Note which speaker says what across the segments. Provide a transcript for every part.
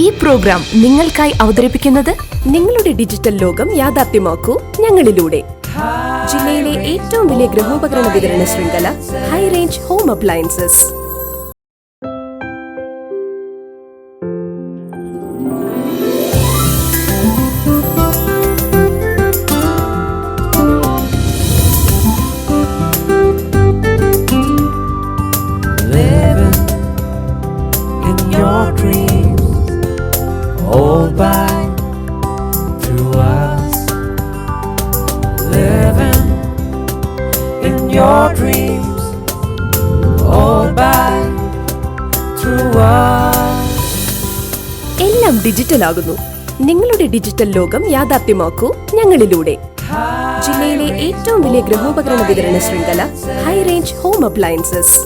Speaker 1: ഈ പ്രോഗ്രാം നിങ്ങൾക്കായി അവതരിപ്പിക്കുന്നത് നിങ്ങളുടെ ഡിജിറ്റൽ ലോകം യാഥാർത്ഥ്യമാക്കൂ ഞങ്ങളിലൂടെ. ജില്ലയിലെ ഏറ്റവും വലിയ ഗൃഹോപകരണ വിതരണ ശൃംഖല ഹൈ റേഞ്ച് ഹോം അപ്ലയൻസസ്. എല്ലാം ഡിജിറ്റൽ ആകുന്നു. നിങ്ങളുടെ ഡിജിറ്റൽ ലോകം യാഥാർത്ഥ്യമാക്കൂ ഞങ്ങളിലൂടെ. ജില്ലയിലെ ഏറ്റവും വലിയ ഗൃഹോപകരണ വിതരണ ശൃംഖല ഹൈ റേഞ്ച് ഹോം അപ്ലയൻസസ്.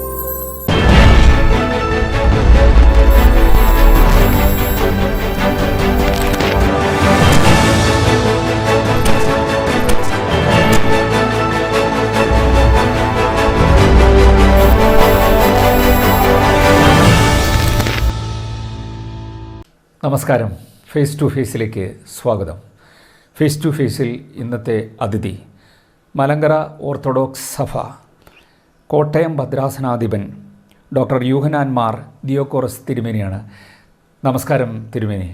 Speaker 2: നമസ്കാരം. ഫേസ് ടു ഫേസിലേക്ക് സ്വാഗതം. ഫേസ് ടു ഫേസിൽ ഇന്നത്തെ അതിഥി മലങ്കര ഓർത്തഡോക്സ് സഭ കോട്ടയം ഭദ്രാസനാധിപൻ ഡോക്ടർ യൂഹന്നാൻ മാർ ദിയോക്കോറസ് തിരുമേനിയാണ്. നമസ്കാരം തിരുമേനി.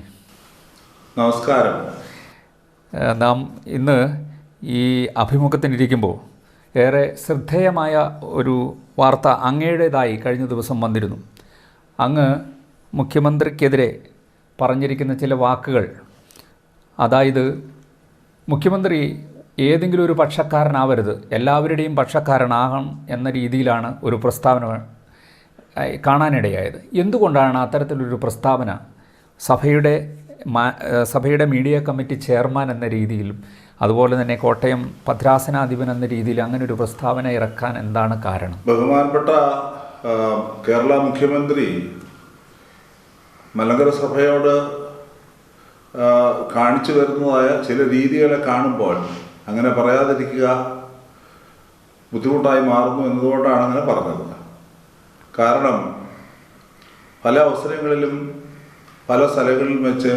Speaker 3: നമസ്കാരം.
Speaker 2: നാം ഇന്ന് ഈ അഭിമുഖത്തിനിരിക്കുമ്പോൾ ഏറെ ശ്രദ്ധേയമായ ഒരു വാർത്ത അങ്ങയുടേതായി കഴിഞ്ഞ ദിവസം വന്നിരുന്നു. അങ്ങ് മുഖ്യമന്ത്രിക്കെതിരെ പറഞ്ഞിരിക്കുന്ന ചില വാക്കുകൾ, അതായത് മുഖ്യമന്ത്രി ഏതെങ്കിലും ഒരു പക്ഷക്കാരനാവരുത്, എല്ലാവരുടെയും പക്ഷക്കാരനാകണം എന്ന രീതിയിലാണ് ഒരു പ്രസ്താവന കാണാനിടയായത്. എന്തുകൊണ്ടാണ് അത്തരത്തിലൊരു പ്രസ്താവന സഭയുടെ മീഡിയ കമ്മിറ്റി ചെയർമാൻ എന്ന രീതിയിലും അതുപോലെ തന്നെ കോട്ടയം ഭദ്രാസനാധിപൻ എന്ന രീതിയിൽ അങ്ങനെ ഒരു പ്രസ്താവന ഇറക്കാൻ എന്താണ് കാരണം?
Speaker 3: ബഹുമാനപ്പെട്ട കേരള മുഖ്യമന്ത്രി മലങ്കര സഭയോട് കാണിച്ചു വരുന്നതായ ചില രീതികളെ കാണുമ്പോൾ അങ്ങനെ പറയാതിരിക്കുക ബുദ്ധിമുട്ടായി മാറുന്നു എന്നതുകൊണ്ടാണ് അങ്ങനെ പറഞ്ഞത്. കാരണം പല അവസരങ്ങളിലും പല സ്ഥലങ്ങളിലും വെച്ച്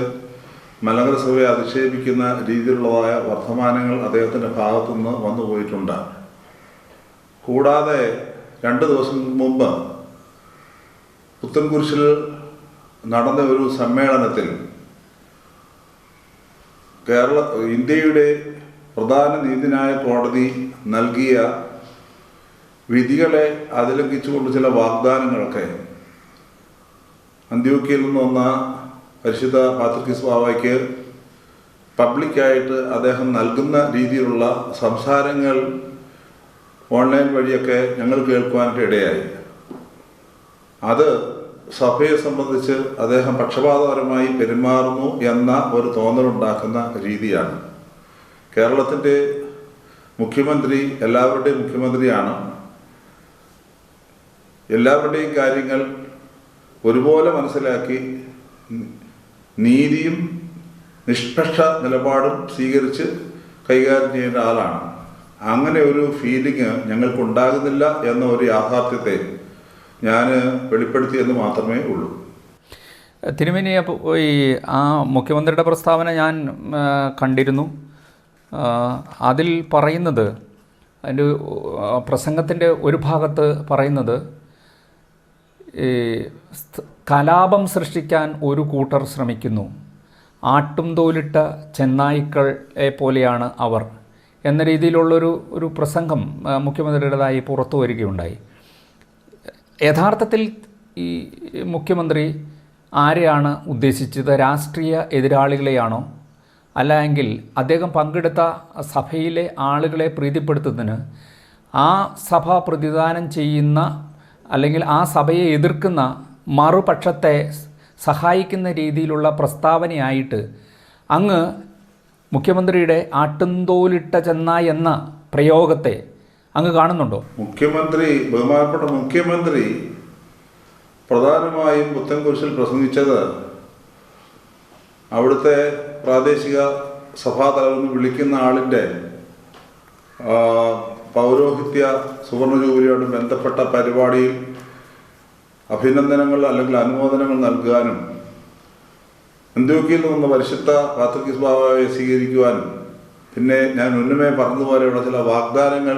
Speaker 3: മലങ്കര സഭയെ അധിക്ഷേപിക്കുന്ന രീതിയിലുള്ളതായ വർത്തമാനങ്ങൾ അദ്ദേഹത്തിൻ്റെ ഭാഗത്തുനിന്ന് വന്നു പോയിട്ടുണ്ട്. കൂടാതെ 2 ദിവസം മുമ്പ് പുത്തൻകുരിശിൽ നടന്ന ഒരു സമ്മേളനത്തിൽ ഇന്ത്യയുടെ പ്രധാന നീതിന്യായ കോടതി നൽകിയ വിധികളെ അതിലംഘിച്ചുകൊണ്ട് ചില വാഗ്ദാനങ്ങളൊക്കെ അന്ത്യോക്യയിൽ നിന്ന് വന്ന പരിശുദ്ധ പാത്രിക്കീസ് ബാവയ്ക്ക് പബ്ലിക്കായിട്ട് അദ്ദേഹം നൽകുന്ന രീതിയിലുള്ള സംസാരങ്ങൾ ഓൺലൈൻ വഴിയൊക്കെ ഞങ്ങൾ കേൾക്കുവാനായിട്ട് ഇടയായി. അത് സഭയെ സംബന്ധിച്ച് അദ്ദേഹം പക്ഷപാതപരമായി പെരുമാറുന്നു എന്ന ഒരു തോന്നലുണ്ടാക്കുന്ന രീതിയാണ്. കേരളത്തിൻ്റെ മുഖ്യമന്ത്രി എല്ലാവരുടെയും മുഖ്യമന്ത്രിയാണ്. എല്ലാവരുടെയും കാര്യങ്ങൾ ഒരുപോലെ മനസ്സിലാക്കി നീതിയും നിഷ്പക്ഷ നിലപാടും സ്വീകരിച്ച് കൈകാര്യം ചെയ്യേണ്ട ആളാണ്. അങ്ങനെ ഒരു ഫീലിംഗ് ഞങ്ങൾക്കുണ്ടാകുന്നില്ല എന്ന ഒരു യാഥാർത്ഥ്യത്തെ ഞാൻ വെളിപ്പെടുത്തിയെന്ന് മാത്രമേ ഉള്ളൂ.
Speaker 2: തിരുമേനി, ഈ ആ മുഖ്യമന്ത്രിയുടെ പ്രസ്താവന ഞാൻ കണ്ടിരുന്നു. അതിൽ പറയുന്നത്, അതിൻ്റെ പ്രസംഗത്തിൻ്റെ ഒരു ഭാഗത്ത് പറയുന്നത്, ഈ കലാപം സൃഷ്ടിക്കാൻ ഒരു കൂട്ടർ ശ്രമിക്കുന്നു, ആട്ടും തോലിട്ട ചെന്നായ്ക്കളെ പോലെയാണ് അവർ എന്ന രീതിയിലുള്ളൊരു പ്രസംഗം മുഖ്യമന്ത്രിയുടേതായി പുറത്തു വരികയുണ്ടായി. യഥാർത്ഥത്തിൽ ഈ മുഖ്യമന്ത്രി ആരെയാണ് ഉദ്ദേശിച്ചത്? രാഷ്ട്രീയ എതിരാളികളെയാണോ? അല്ലെങ്കിൽ അദ്ദേഹം പങ്കെടുത്ത സഭയിലെ ആളുകളെ പ്രീതിപ്പെടുത്തുന്നതിന് ആ സഭ പ്രതിദാനം ചെയ്യുന്ന അല്ലെങ്കിൽ ആ സഭയെ എതിർക്കുന്ന മറുപക്ഷത്തെ സഹായിക്കുന്ന രീതിയിലുള്ള പ്രസ്താവനയായിട്ട് അങ്ങ് മുഖ്യമന്ത്രിയുടെ ആട്ടുംതോലിട്ട ചെന്നായ് എന്ന പ്രയോഗത്തെ അങ്ങ് കാണുന്നുണ്ടോ?
Speaker 3: ബഹുമാനപ്പെട്ട മുഖ്യമന്ത്രി പ്രധാനമായും പുത്തൻകുരിശിൽ പ്രസംഗിച്ചത് അവിടുത്തെ പ്രാദേശിക സഭാതലമെന്ന് വിളിക്കുന്ന ആളിൻ്റെ പൗരോഹിത്യ സുവർണ ജൂബിലിയോട് ബന്ധപ്പെട്ട പരിപാടിയിൽ അഭിനന്ദനങ്ങൾ അല്ലെങ്കിൽ അനുമോദനങ്ങൾ നൽകാനും അന്ത്യോക്യയിൽ നിന്ന് പരിശുദ്ധ പാത്രിക്കീസ് ബാബയെ സ്വീകരിക്കുവാനും പിന്നെ ഞാൻ മുന്നമേ പറഞ്ഞതുപോലെയുള്ള ചില വാഗ്ദാനങ്ങൾ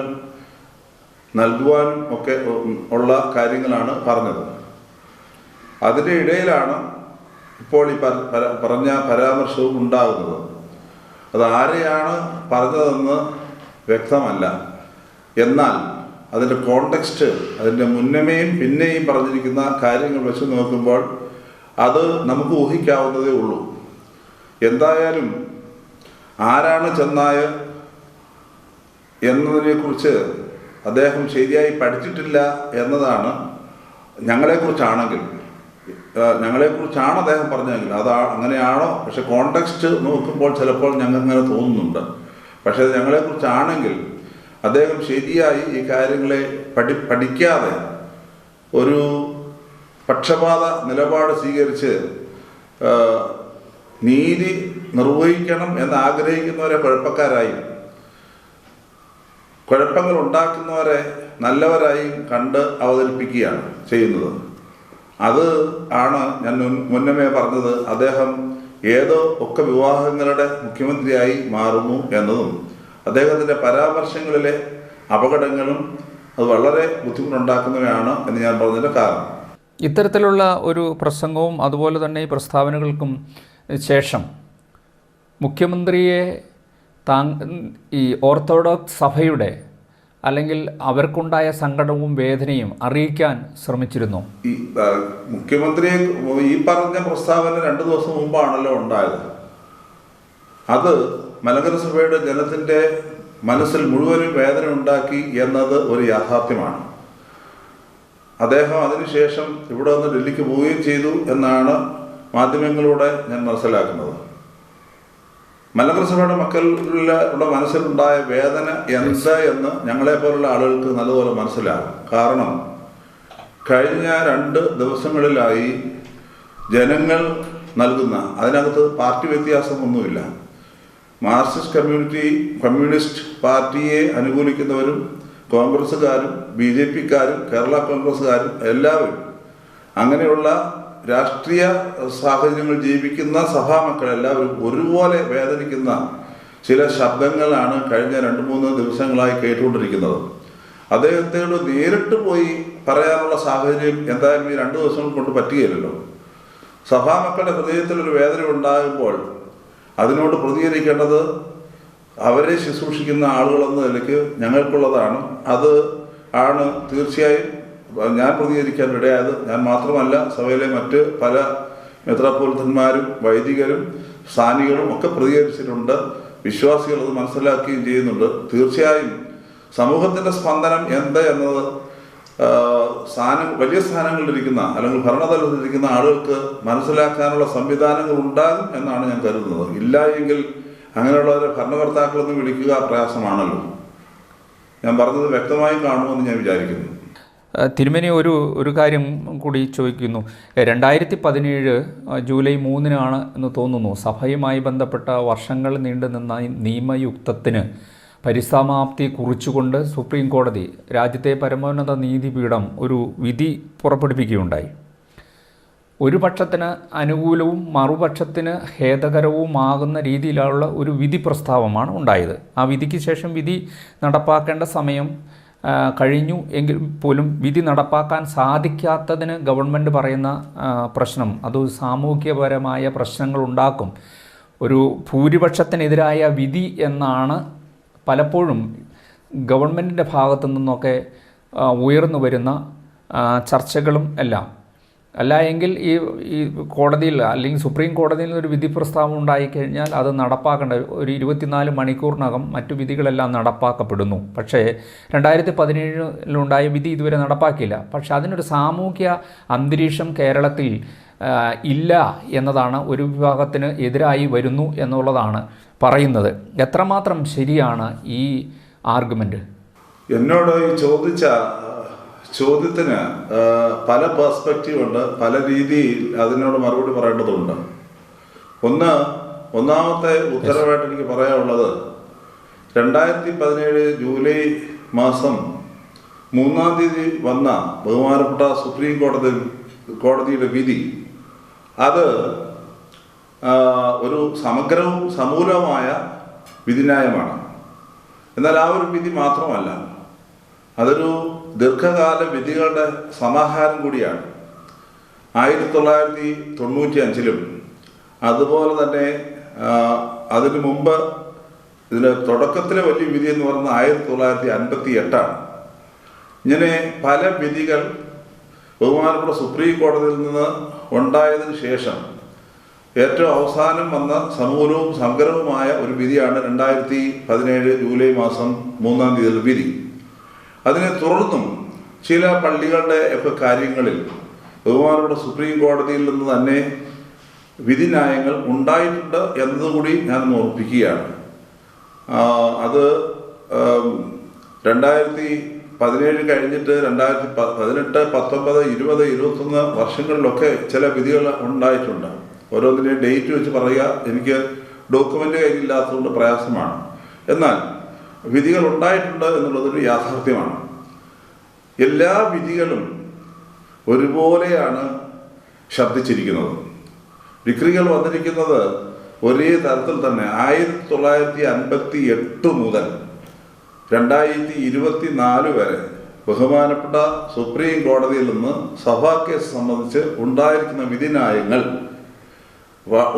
Speaker 3: നൽകുവാനും ഒക്കെ ഉള്ള കാര്യങ്ങളാണ് പറഞ്ഞത്. അതിൻ്റെ ഇടയിലാണ് ഇപ്പോൾ ഈ പറഞ്ഞ പരാമർശവും ഉണ്ടാകുന്നത്. അത് ആരെയാണ് പറഞ്ഞതെന്ന് വ്യക്തമല്ല. എന്നാൽ അതിൻ്റെ കോണ്ടെക്സ്റ്റ്, അതിൻ്റെ മുന്നമേയും പിന്നെയും പറഞ്ഞിരിക്കുന്ന കാര്യങ്ങൾ വെച്ച് നോക്കുമ്പോൾ അത് നമുക്ക് ഊഹിക്കാവുന്നതേ ഉള്ളൂ. എന്തായാലും ആരാണ് ചെന്നായ എന്നതിനെക്കുറിച്ച് അദ്ദേഹം ശരിയായി പഠിച്ചിട്ടില്ല എന്നതാണ്. ഞങ്ങളെക്കുറിച്ചാണ് അദ്ദേഹം പറഞ്ഞതെങ്കിൽ അങ്ങനെയാണോ? പക്ഷെ കോണ്ടെക്സ്റ്റ് നോക്കുമ്പോൾ ചിലപ്പോൾ ഞങ്ങൾക്കിങ്ങനെ തോന്നുന്നുണ്ട്. പക്ഷേ ഞങ്ങളെക്കുറിച്ചാണെങ്കിൽ അദ്ദേഹം ശരിയായി ഈ കാര്യങ്ങളെ പഠിക്കാതെ ഒരു പക്ഷപാത നിലപാട് സ്വീകരിച്ച് നീതി നിർവഹിക്കണം എന്ന് ആഗ്രഹിക്കുന്നവരെ കുഴപ്പങ്ങൾ ഉണ്ടാക്കുന്നവരെ നല്ലവരായി കണ്ട് അവതരിപ്പിക്കുകയാണ് ചെയ്യുന്നത്. അത് ആണ് ഞാൻ മുന്നമേ പറഞ്ഞത്. അദ്ദേഹം ഏതോ ഒക്കെ വിവാഹങ്ങളുടെ മുഖ്യമന്ത്രിയായി മാറുന്നു എന്നതും അദ്ദേഹത്തിൻ്റെ പരാമർശങ്ങളിലെ അപകടങ്ങളും അത് വളരെ ബുദ്ധിമുട്ടുണ്ടാക്കുന്നവയാണ് എന്ന് ഞാൻ പറഞ്ഞതിൻ്റെ കാരണം.
Speaker 2: ഇത്തരത്തിലുള്ള ഒരു പ്രസംഗവും അതുപോലെ തന്നെ ഈ പ്രസ്താവനകൾക്കും ശേഷം മുഖ്യമന്ത്രിയെ ഈ ഓർത്തഡോക്സ് സഭയുടെ അല്ലെങ്കിൽ അവർക്കുണ്ടായ സങ്കടവും വേദനയും അറിയിക്കാൻ ശ്രമിച്ചിരുന്നു.
Speaker 3: ഈ മുഖ്യമന്ത്രിയെ ഈ പറഞ്ഞ പ്രസ്താവന 2 ദിവസം മുമ്പാണല്ലോ ഉണ്ടായത്. അത് മലങ്കര സഭയുടെ ജനത്തിൻ്റെ മനസ്സിൽ മുഴുവനും വേദന ഉണ്ടാക്കി എന്നത് ഒരു യാഥാർത്ഥ്യമാണ്. അദ്ദേഹം അതിനുശേഷം ഇവിടെ നിന്ന് ഡൽഹിക്ക് പോവുകയും ചെയ്തു എന്നാണ് മാധ്യമങ്ങളിലൂടെ ഞാൻ മനസ്സിലാക്കുന്നത്. മലങ്കര സഭയുടെ മക്കളുടെ മനസ്സിലുണ്ടായ വേദന എന്താ എന്ന് ഞങ്ങളെപ്പോലുള്ള ആളുകൾക്ക് നല്ലപോലെ മനസ്സിലാകും. കാരണം കഴിഞ്ഞ 2 ദിവസങ്ങളിലായി ജനങ്ങൾ നൽകുന്ന, അതിനകത്ത് പാർട്ടി വ്യത്യാസമൊന്നുമില്ല, മാർക്സിസ്റ്റ് കമ്മ്യൂണിസ്റ്റ് പാർട്ടിയെ അനുകൂലിക്കുന്നവരും കോൺഗ്രസ്സുകാരും BJPക്കാരും കേരള കോൺഗ്രസ്സുകാരും എല്ലാവരും അങ്ങനെയുള്ള രാഷ്ട്രീയ സാഹചര്യങ്ങൾ ജീവിക്കുന്ന സഭാമക്കളെല്ലാവരും ഒരുപോലെ വേദനിക്കുന്ന ചില ശബ്ദങ്ങളാണ് കഴിഞ്ഞ 2-3 ദിവസങ്ങളായി കേട്ടുകൊണ്ടിരിക്കുന്നത്. അദ്ദേഹത്തോട് നേരിട്ട് പോയി പറയാനുള്ള സാഹചര്യം എന്തായാലും ഈ 2 ദിവസം കൊണ്ട് പറ്റുകയില്ലല്ലോ. സഭാമക്കളുടെ ഹൃദയത്തിലൊരു വേദന ഉണ്ടാകുമ്പോൾ അതിനോട് പ്രതികരിക്കേണ്ടത് അവരെ ശുശ്രൂഷിക്കുന്ന ആളുകളെന്ന നിലയ്ക്ക് ഞങ്ങൾക്കുള്ളതാണ്. അത് ആണ് തീർച്ചയായും ഞാൻ പ്രതികരിക്കാൻ ഇടയായത്. ഞാൻ മാത്രമല്ല, സഭയിലെ മറ്റ് പല മെത്രാപ്പോലിത്തന്മാരും വൈദികരും സ്ഥാനികളും ഒക്കെ പ്രതികരിച്ചിട്ടുണ്ട്. വിശ്വാസികൾ അത് മനസ്സിലാക്കുകയും ചെയ്യുന്നുണ്ട്. തീർച്ചയായും സമൂഹത്തിൻ്റെ സ്പന്ദനം എന്ത് എന്നത് വലിയ സ്ഥാനങ്ങളിലിരിക്കുന്ന അല്ലെങ്കിൽ ഭരണതലത്തിലിരിക്കുന്ന ആളുകൾക്ക് മനസ്സിലാക്കാനുള്ള സംവിധാനങ്ങൾ ഉണ്ടാകും എന്നാണ് ഞാൻ കരുതുന്നത്. ഇല്ല എങ്കിൽ അങ്ങനെയുള്ളവരെ ഭരണകർത്താക്കളൊന്നും വിളിക്കുക പ്രയാസമാണല്ലോ. ഞാൻ പറഞ്ഞത് വ്യക്തമായി കാണുമെന്ന് ഞാൻ വിചാരിക്കുന്നു.
Speaker 2: തിരുമേനി, ഒരു കാര്യം കൂടി ചോദിക്കുന്നു. 2017 ജൂലൈ 3 എന്ന് തോന്നുന്നു സഭയുമായി ബന്ധപ്പെട്ട വർഷങ്ങൾ നീണ്ടുനിന്ന നിയമയുക്തത്തിന് പരിസമാപ്തി കുറിച്ചുകൊണ്ട് സുപ്രീം കോടതി, രാജ്യത്തെ പരമോന്നത നീതിപീഠം ഒരു വിധി പുറപ്പെടുവിക്കുകയുണ്ടായി. ഒരു പക്ഷത്തിന് അനുകൂലവും മറുപക്ഷത്തിന് ഖേദകരവുമാകുന്ന രീതിയിലുള്ള ഒരു വിധി പ്രസ്താവമാണ് ഉണ്ടായത്. ആ വിധിക്ക് ശേഷം വിധി നടപ്പാക്കേണ്ട സമയം കഴിഞ്ഞു എങ്കിൽ പോലും വിധി നടപ്പാക്കാൻ സാധിക്കാത്തതിന് ഗവൺമെൻറ് പറയുന്ന പ്രശ്നം അത് സാമൂഹ്യപരമായ പ്രശ്നങ്ങളുണ്ടാക്കും, ഒരു ഭൂരിപക്ഷത്തിനെതിരായ വിധി എന്നാണ് പലപ്പോഴും ഗവൺമെൻറ്റിൻ്റെ ഭാഗത്തു നിന്നൊക്കെ ഉയർന്നു വരുന്ന ചർച്ചകളും എല്ലാം. അല്ല എങ്കിൽ ഈ കോടതിയിൽ അല്ലെങ്കിൽ സുപ്രീം കോടതിയിൽ നിന്നൊരു വിധി പ്രസ്താവം ഉണ്ടായിക്കഴിഞ്ഞാൽ അത് നടപ്പാക്കേണ്ട ഒരു 24 മണിക്കൂറിനകം മറ്റു വിധികളെല്ലാം നടപ്പാക്കപ്പെടുന്നു. പക്ഷേ 2017 വിധി ഇതുവരെ നടപ്പാക്കിയില്ല. പക്ഷേ അതിനൊരു സാമൂഹ്യ അന്തരീക്ഷം കേരളത്തിൽ ഇല്ല എന്നതാണ്, ഒരു വിഭാഗത്തിന് എതിരായി വരുന്നു എന്നുള്ളതാണ് പറയുന്നത്. എത്രമാത്രം ശരിയാണ് ഈ ആർഗ്യുമെൻ്റ്?
Speaker 3: എന്നോട് ഈ ചോദ്യത്തിന് പല പെർസ്പെക്റ്റീവ് ഉണ്ട്, പല രീതിയിൽ അതിനോട് മറുപടി പറയേണ്ടതുണ്ട്. ഒന്നാമത്തെ ഉത്തരവായിട്ട് എനിക്ക് പറയാനുള്ളത്, 2017 ജൂലൈ മാസം 3-ാം തീയതി വന്ന ബഹുമാനപ്പെട്ട സുപ്രീം കോടതിയുടെ വിധി, അത് ഒരു സമഗ്രവും സമൂലവുമായ വിധിന്യായമാണ്. എന്നാൽ ആ ഒരു വിധി മാത്രമല്ല, അതൊരു ദീർഘകാല വിധികളുടെ സമാഹാരം കൂടിയാണ്. 1995 അതുപോലെ തന്നെ അതിനു മുമ്പ് ഇതിന് തുടക്കത്തിലെ വലിയ വിധി എന്ന് പറയുന്നത് 1958. ഇങ്ങനെ പല വിധികൾ ബഹുമാനപ്പെട്ട സുപ്രീം കോടതിയിൽ നിന്ന് ഉണ്ടായതിനു ശേഷം ഏറ്റവും അവസാനം വന്ന സമൂലവും സമഗ്രവുമായ ഒരു വിധിയാണ് 2017 ജൂലൈ മാസം 3-ാം തീയതി വിധി. അതിനെ തുടർന്നും ചില പള്ളികളുടെ ഒക്കെ കാര്യങ്ങളിൽ ബഹുമാനപ്പെട്ട സുപ്രീം കോടതിയിൽ നിന്ന് തന്നെ വിധിന്യായങ്ങൾ ഉണ്ടായിട്ടുണ്ട് എന്നതുകൂടി ഞാൻ ഓർപ്പിക്കുകയാണ്. അത് 2017 കഴിഞ്ഞിട്ട് 2018, 19, 20, 21 വർഷങ്ങളിലൊക്കെ ചില വിധികൾ ഉണ്ടായിട്ടുണ്ട്. ഓരോന്നിൻ്റെ ഡേറ്റ് വെച്ച് പറയുക എനിക്ക് ഡോക്യുമെൻ്റ് കയ്യിലില്ലാത്തതുകൊണ്ട് പ്രയാസമാണ്. എന്നാൽ വിധികൾ ഉണ്ടായിട്ടുണ്ട് എന്നുള്ളതൊരു യാഥാർത്ഥ്യമാണ്. എല്ലാ വിധികളും ഒരുപോലെയാണ് ശബ്ദിച്ചിരിക്കുന്നത്. ഡിഗ്രികൾ വന്നിരിക്കുന്നത് ഒരേ തരത്തിൽ തന്നെ 1958 മുതൽ 2024 വരെ ബഹുമാനപ്പെട്ട സുപ്രീം കോടതിയിൽ നിന്ന് സഭാ കേസ് സംബന്ധിച്ച് ഉണ്ടായിരിക്കുന്ന വിധിന്യായങ്ങൾ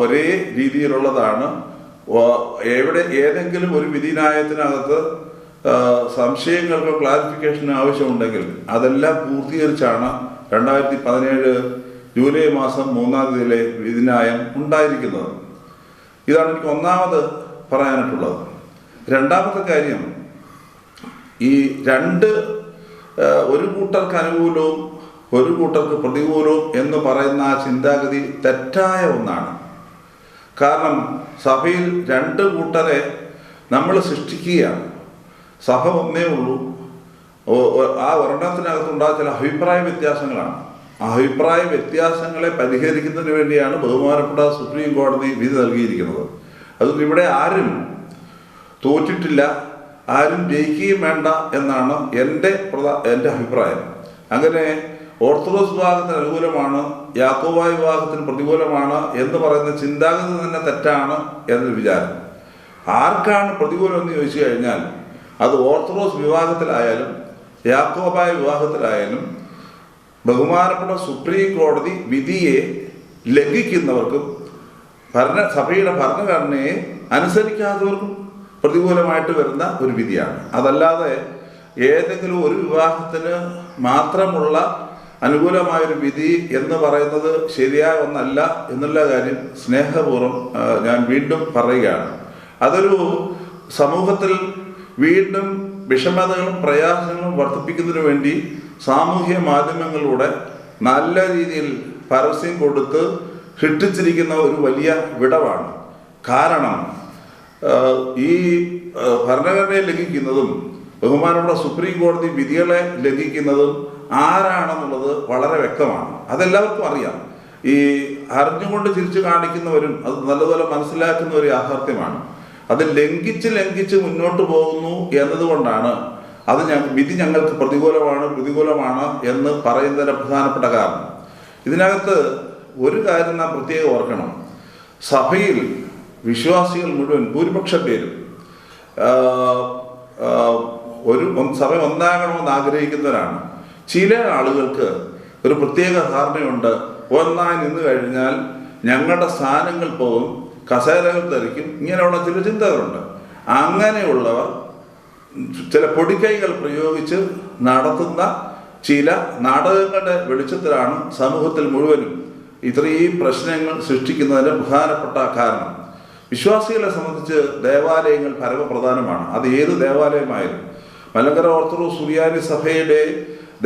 Speaker 3: ഒരേ രീതിയിലുള്ളതാണ്. ഏതെങ്കിലും ഒരു വിധിന്യായത്തിനകത്ത് സംശയങ്ങൾക്കോ ക്ലാരിഫിക്കേഷനോ ആവശ്യമുണ്ടെങ്കിൽ അതെല്ലാം പൂർത്തീകരിച്ചാണ് 2017 ജൂലൈ മാസം 3-ാം തീയതിയിലെ വിധിന്യായം ഉണ്ടായിരിക്കുന്നത്. ഇതാണ് എനിക്ക് ഒന്നാമത് പറയാനായിട്ടുള്ളത്. രണ്ടാമത്തെ കാര്യം, ഈ ഒരു കൂട്ടർക്ക് അനുകൂലവും ഒരു കൂട്ടർക്ക് പ്രതികൂലവും എന്ന് പറയുന്ന ആ ചിന്താഗതി തെറ്റായ ഒന്നാണ്. കാരണം സഭയിൽ 2 കൂട്ടരെ നമ്മൾ സൃഷ്ടിക്കുകയാണ്. സഭ ഒന്നേ ഉള്ളൂ. ആ ഒരെണ്ണത്തിനകത്തുണ്ടായ ചില അഭിപ്രായ വ്യത്യാസങ്ങളാണ്. ആ അഭിപ്രായ വ്യത്യാസങ്ങളെ പരിഹരിക്കുന്നതിന് വേണ്ടിയാണ് ബഹുമാനപ്പെട്ട സുപ്രീം കോടതി വിധി നൽകിയിരിക്കുന്നത്. അതുകൊണ്ട് ഇവിടെ ആരും തോറ്റിട്ടില്ല, ആരും ജയിക്കുകയും വേണ്ട എന്നാണ് എൻ്റെ അഭിപ്രായം. അങ്ങനെ ഓർത്തഡോക്സ് വിഭാഗത്തിന് അനുകൂലമാണ്, യാക്കോബായ വിഭാഗത്തിന് പ്രതികൂലമാണ് എന്ന് പറയുന്ന ചിന്താഗതി തന്നെ തെറ്റാണ് എന്നൊരു വിചാരം. ആർക്കാണ് പ്രതികൂലം എന്ന് ചോദിച്ചു കഴിഞ്ഞാൽ അത് ഓർത്തഡോക്സ് വിഭാഗത്തിലായാലും യാക്കോബായ വിഭാഗത്തിലായാലും ബഹുമാനപ്പെട്ട സുപ്രീം കോടതി വിധിയെ ലംഘിക്കുന്നവർക്കും സഭയുടെ ഭരണഘടനയെ അനുസരിക്കാത്തവർക്കും പ്രതികൂലമായിട്ട് വരുന്ന ഒരു വിധിയാണ്. അതല്ലാതെ ഏതെങ്കിലും ഒരു വിവാഹത്തിന് മാത്രമുള്ള അനുകൂലമായൊരു വിധി എന്ന് പറയുന്നത് ശരിയായ ഒന്നല്ല എന്നുള്ള കാര്യം സ്നേഹപൂർവ്വം ഞാൻ വീണ്ടും പറയുകയാണ്. അതൊരു സമൂഹത്തിൽ വീണ്ടും വിഷമതകളും പ്രയാസങ്ങളും വർദ്ധിപ്പിക്കുന്നതിന് വേണ്ടി സാമൂഹ്യ മാധ്യമങ്ങളിലൂടെ നല്ല രീതിയിൽ പരസ്യം കൊടുത്ത് സൃഷ്ടിച്ചിരിക്കുന്ന ഒരു വലിയ വിടവാണ്. കാരണം ഈ ഭരണഘടനയെ ലംഘിക്കുന്നതും ബഹുമാനപ്പെട്ട സുപ്രീം കോടതി വിധികളെ ലംഘിക്കുന്നതും ആരാണെന്നുള്ളത് വളരെ വ്യക്തമാണ്. അതെല്ലാവർക്കും അറിയാം. ഈ അറിഞ്ഞുകൊണ്ട് ചിരിച്ചു കാണിക്കുന്നവരും അത് നല്ലപോലെ മനസ്സിലാക്കുന്ന ഒരു യാഥാർത്ഥ്യമാണ്. അത് ലംഘിച്ച് മുന്നോട്ട് പോകുന്നു എന്നതുകൊണ്ടാണ് അത് വിധി ഞങ്ങൾക്ക് പ്രതികൂലമാണ് എന്ന് പറയുന്നതിൻ്റെ പ്രധാനപ്പെട്ട കാരണം. ഇതിനകത്ത് ഒരു കാര്യം നാം പ്രത്യേകം ഓർക്കണം. സഭയിൽ വിശ്വാസികൾ മുഴുവൻ ഭൂരിപക്ഷം പേരും ഒരു സഭ ഒന്നാകണമെന്ന് ആഗ്രഹിക്കുന്നവരാണ്. ചില ആളുകൾക്ക് ഒരു പ്രത്യേക ധാരണയുണ്ട്, ഒന്നായി നിന്ന് കഴിഞ്ഞാൽ ഞങ്ങളുടെ സ്ഥാനങ്ങൾ പോകും, കസേരകൾ തെറിക്കും, ഇങ്ങനെയുള്ള ചില ചിന്തകളുണ്ട്. അങ്ങനെയുള്ളവർ ചില പൊടിക്കൈകൾ പ്രയോഗിച്ച് നടത്തുന്ന ചില നാടകങ്ങളുടെ വെളിച്ചത്തിലാണ് സമൂഹത്തിൽ മുഴുവനും ഇത്രയും പ്രശ്നങ്ങൾ സൃഷ്ടിക്കുന്നതിൻ്റെ പ്രധാനപ്പെട്ട കാരണം. വിശ്വാസികളെ സംബന്ധിച്ച് ദേവാലയങ്ങൾ പരമപ്രധാനമാണ്. അത് ഏത് ദേവാലയമായാലും. മലങ്കര ഓർത്തഡോക്സ് സുറിയാനി സഭയുടെ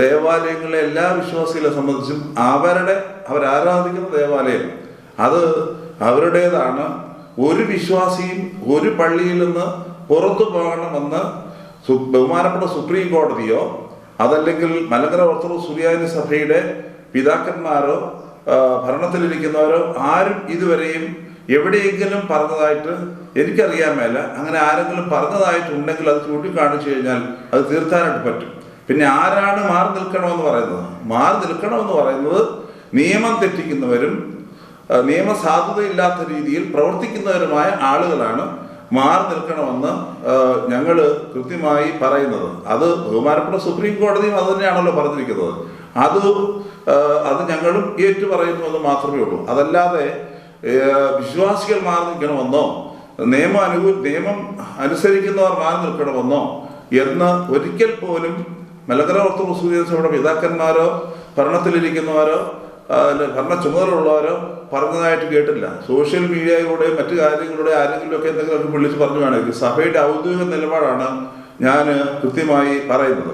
Speaker 3: ദേവാലയങ്ങളിലെ എല്ലാ വിശ്വാസികളെ സംബന്ധിച്ചും അവരാരാധിക്കുന്ന ദേവാലയം അത് അവരുടേതാണ്. ഒരു വിശ്വാസിയും ഒരു പള്ളിയിൽ നിന്ന് പുറത്തു പോകണമെന്ന് ബഹുമാനപ്പെട്ട സുപ്രീം കോടതിയോ അതല്ലെങ്കിൽ മലങ്കര ഓർത്തഡോക്സ് സുറിയാനി സഭയുടെ പിതാക്കന്മാരോ ഭരണത്തിലിരിക്കുന്നവരോ ആരും ഇതുവരെയും എവിടെയെങ്കിലും പറഞ്ഞതായിട്ട് എനിക്കറിയാൻ മേല. അങ്ങനെ ആരെങ്കിലും പറഞ്ഞതായിട്ടുണ്ടെങ്കിൽ അത് ചൂണ്ടിക്കാണിച്ചു കഴിഞ്ഞാൽ അത് തീർക്കാനായിട്ട് പറ്റും. പിന്നെ ആരാണ് മാറി നിൽക്കണമെന്ന് പറയുന്നത്? നിയമം തെറ്റിക്കുന്നവരും നിയമസാധുതയില്ലാത്ത രീതിയിൽ പ്രവർത്തിക്കുന്നവരുമായ ആളുകളാണ് മാറി നിൽക്കണമെന്ന് ഞങ്ങൾ കൃത്യമായി പറയുന്നത്. അത് ബഹുമാനപ്പെട്ട സുപ്രീം കോടതിയും അത് തന്നെയാണല്ലോ പറഞ്ഞിരിക്കുന്നത്. അത് ഞങ്ങളും ഏറ്റു പറയുന്നു എന്ന് മാത്രമേ ഉള്ളൂ. അതല്ലാതെ വിശ്വാസികൾ മാറി നിൽക്കണമെന്നോ നിയമം അനുസരിക്കുന്നവർ മാറി നിൽക്കണമെന്നോ എന്ന് ഒരിക്കൽ പോലും മലങ്കര ഓർത്തഡോക്സ് സഭയുടെ പിതാക്കന്മാരോ ഭരണത്തിലിരിക്കുന്നവരോ ഭരണ ചുമതലയുള്ളവരോ പറഞ്ഞതായിട്ട് കേട്ടില്ല. സോഷ്യൽ മീഡിയയിലൂടെ മറ്റു കാര്യങ്ങളുടെ ആരെങ്കിലുമൊക്കെ എന്തെങ്കിലുമൊക്കെ വിളിച്ച് പറഞ്ഞു കാണുമെങ്കിൽ സഭയുടെ ഔദ്യോഗിക നിലപാടാണ് ഞാൻ കൃത്യമായി പറയുന്നത്.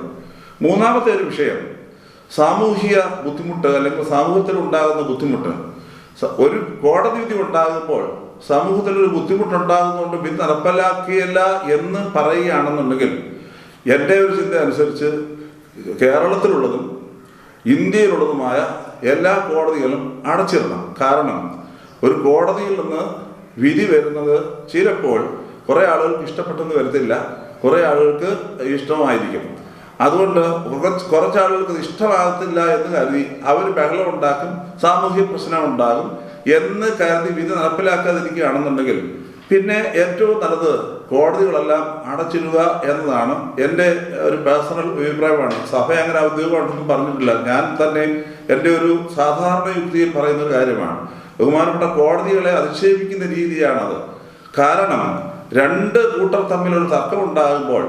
Speaker 3: മൂന്നാമത്തെ ഒരു വിഷയം സാമൂഹിക ബുദ്ധിമുട്ട് അല്ലെങ്കിൽ സമൂഹത്തിൽ ഉണ്ടാകുന്ന ബുദ്ധിമുട്ട്. ഒരു കോടതി വിധി ഉണ്ടാകുമ്പോൾ സമൂഹത്തിലൊരു ബുദ്ധിമുട്ടുണ്ടാകുന്നതുകൊണ്ട് വിധി നടപ്പിലാക്കിയല്ല എന്ന് പറയുകയാണെന്നുണ്ടെങ്കിൽ എൻ്റെ ഒരു ചിന്ത അനുസരിച്ച് കേരളത്തിലുള്ളതും ഇന്ത്യയിലുള്ളതുമായ എല്ലാ കോടതികളും അടച്ചിടണം. കാരണം ഒരു കോടതിയിൽ നിന്ന് വിധി വരുന്നത് ചിലപ്പോൾ കുറേ ആളുകൾക്ക് ഇഷ്ടപ്പെട്ടെന്ന് വരത്തില്ല, കുറേ ആളുകൾക്ക് ഇഷ്ടമായിരിക്കും. അതുകൊണ്ട് കുറച്ച് ആളുകൾക്ക് ഇത് ഇഷ്ടമാകത്തില്ല എന്ന് കരുതി അവർ ബഹളം ഉണ്ടാക്കും, സാമൂഹ്യ പ്രശ്നം ഉണ്ടാകും എന്ന് കരുതി വിധി നടപ്പിലാക്കാതിരിക്കുകയാണെന്നുണ്ടെങ്കിൽ പിന്നെ ഏറ്റവും നല്ലത് കോടതികളെല്ലാം അടച്ചിടുക എന്നതാണ് എൻ്റെ ഒരു പേഴ്സണൽ അഭിപ്രായമാണ്. സഭ അങ്ങനെ ഔദ്യോഗികമായിട്ടൊന്നും പറഞ്ഞിട്ടില്ല. ഞാൻ തന്നെ എൻ്റെ ഒരു സാധാരണ യുക്തിയിൽ പറയുന്ന ഒരു കാര്യമാണ്. ബഹുമാനപ്പെട്ട കോടതികളെ അധിക്ഷേപിക്കുന്ന രീതിയാണത്. കാരണം രണ്ട് കൂട്ടർ തമ്മിലൊരു തർക്കം ഉണ്ടാകുമ്പോൾ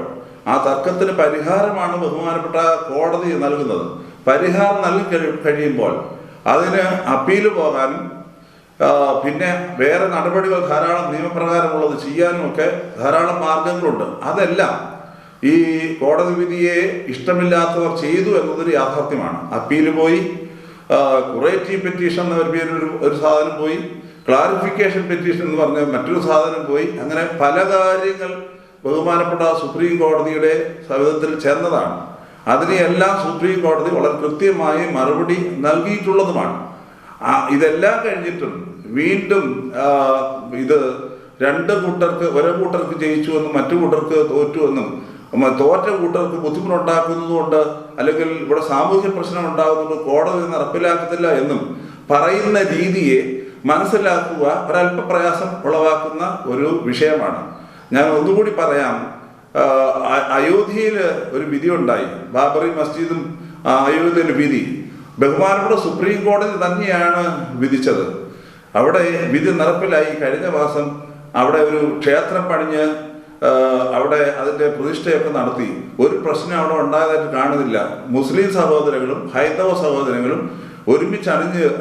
Speaker 3: ആ തർക്കത്തിന് പരിഹാരമാണ് ബഹുമാനപ്പെട്ട കോടതി നൽകുന്നത്. പരിഹാരം നൽകി കഴിയുമ്പോൾ അതിന് അപ്പീൽ പോകാനും പിന്നെ വേറെ നടപടികൾ ധാരാളം നിയമപ്രകാരമുള്ളത് ചെയ്യാനും ഒക്കെ ധാരാളം മാർഗങ്ങളുണ്ട്. അതെല്ലാം ഈ കോടതി വിധിയെ ഇഷ്ടമില്ലാത്തവർ ചെയ്തു എന്നതൊരു യാഥാർത്ഥ്യമാണ്. അപ്പീൽ പോയി, കുറേറ്റീവ് പെറ്റീഷൻ എന്ന പേരിൽ ഒരു സാധനം പോയി, ക്ലാരിഫിക്കേഷൻ പെറ്റീഷൻ എന്ന് പറഞ്ഞ മറ്റൊരു സാധനം പോയി, അങ്ങനെ പല കാര്യങ്ങൾ ബഹുമാനപ്പെട്ട സുപ്രീം കോടതിയുടെ സവിധത്തിൽ ചെന്നതാണ്. അതിനെയെല്ലാം സുപ്രീം കോടതി വളരെ കൃത്യമായി മറുപടി നൽകിയിട്ടുള്ളതുമാണ്. ഇതെല്ലാം കഴിഞ്ഞിട്ടും വീണ്ടും ഇത് രണ്ട് കൂട്ടർക്ക് ഒരേ കൂട്ടർക്ക് ജയിച്ചു എന്നും മറ്റു കൂട്ടർക്ക് തോറ്റു എന്നും തോറ്റ കൂട്ടർക്ക് ബുദ്ധിമുട്ടുണ്ടാക്കുന്നതുകൊണ്ട് അല്ലെങ്കിൽ ഇവിടെ സാമൂഹ്യ പ്രശ്നം ഉണ്ടാകുന്നതുകൊണ്ട് കോടതി നടപ്പിലാക്കത്തില്ല എന്നും പറയുന്ന രീതിയെ മനസ്സിലാക്കുക ഒരല്പ പ്രയാസം ഉളവാക്കുന്ന ഒരു വിഷയമാണ്. ഞാൻ ഒന്നുകൂടി പറയാം. അയോധ്യയിൽ ഒരു വിധി ഉണ്ടായി, ബാബറി മസ്ജിദും അയോധ്യയിലെ വിധി ബഹുമാനപ്പെട്ട സുപ്രീം കോടതി തന്നെയാണ് വിധിച്ചത്. അവിടെ വിധി നടപ്പിലായി. കഴിഞ്ഞ മാസം അവിടെ ഒരു ക്ഷേത്രം പണിഞ്ഞ് അവിടെ അതിൻ്റെ പ്രതിഷ്ഠയൊക്കെ നടത്തി. ഒരു പ്രശ്നം അവിടെ ഉണ്ടായതായിട്ട് കാണുന്നില്ല. മുസ്ലിം സഹോദരങ്ങളും ഹൈന്ദവ സഹോദരങ്ങളും ഒരുമിച്ച്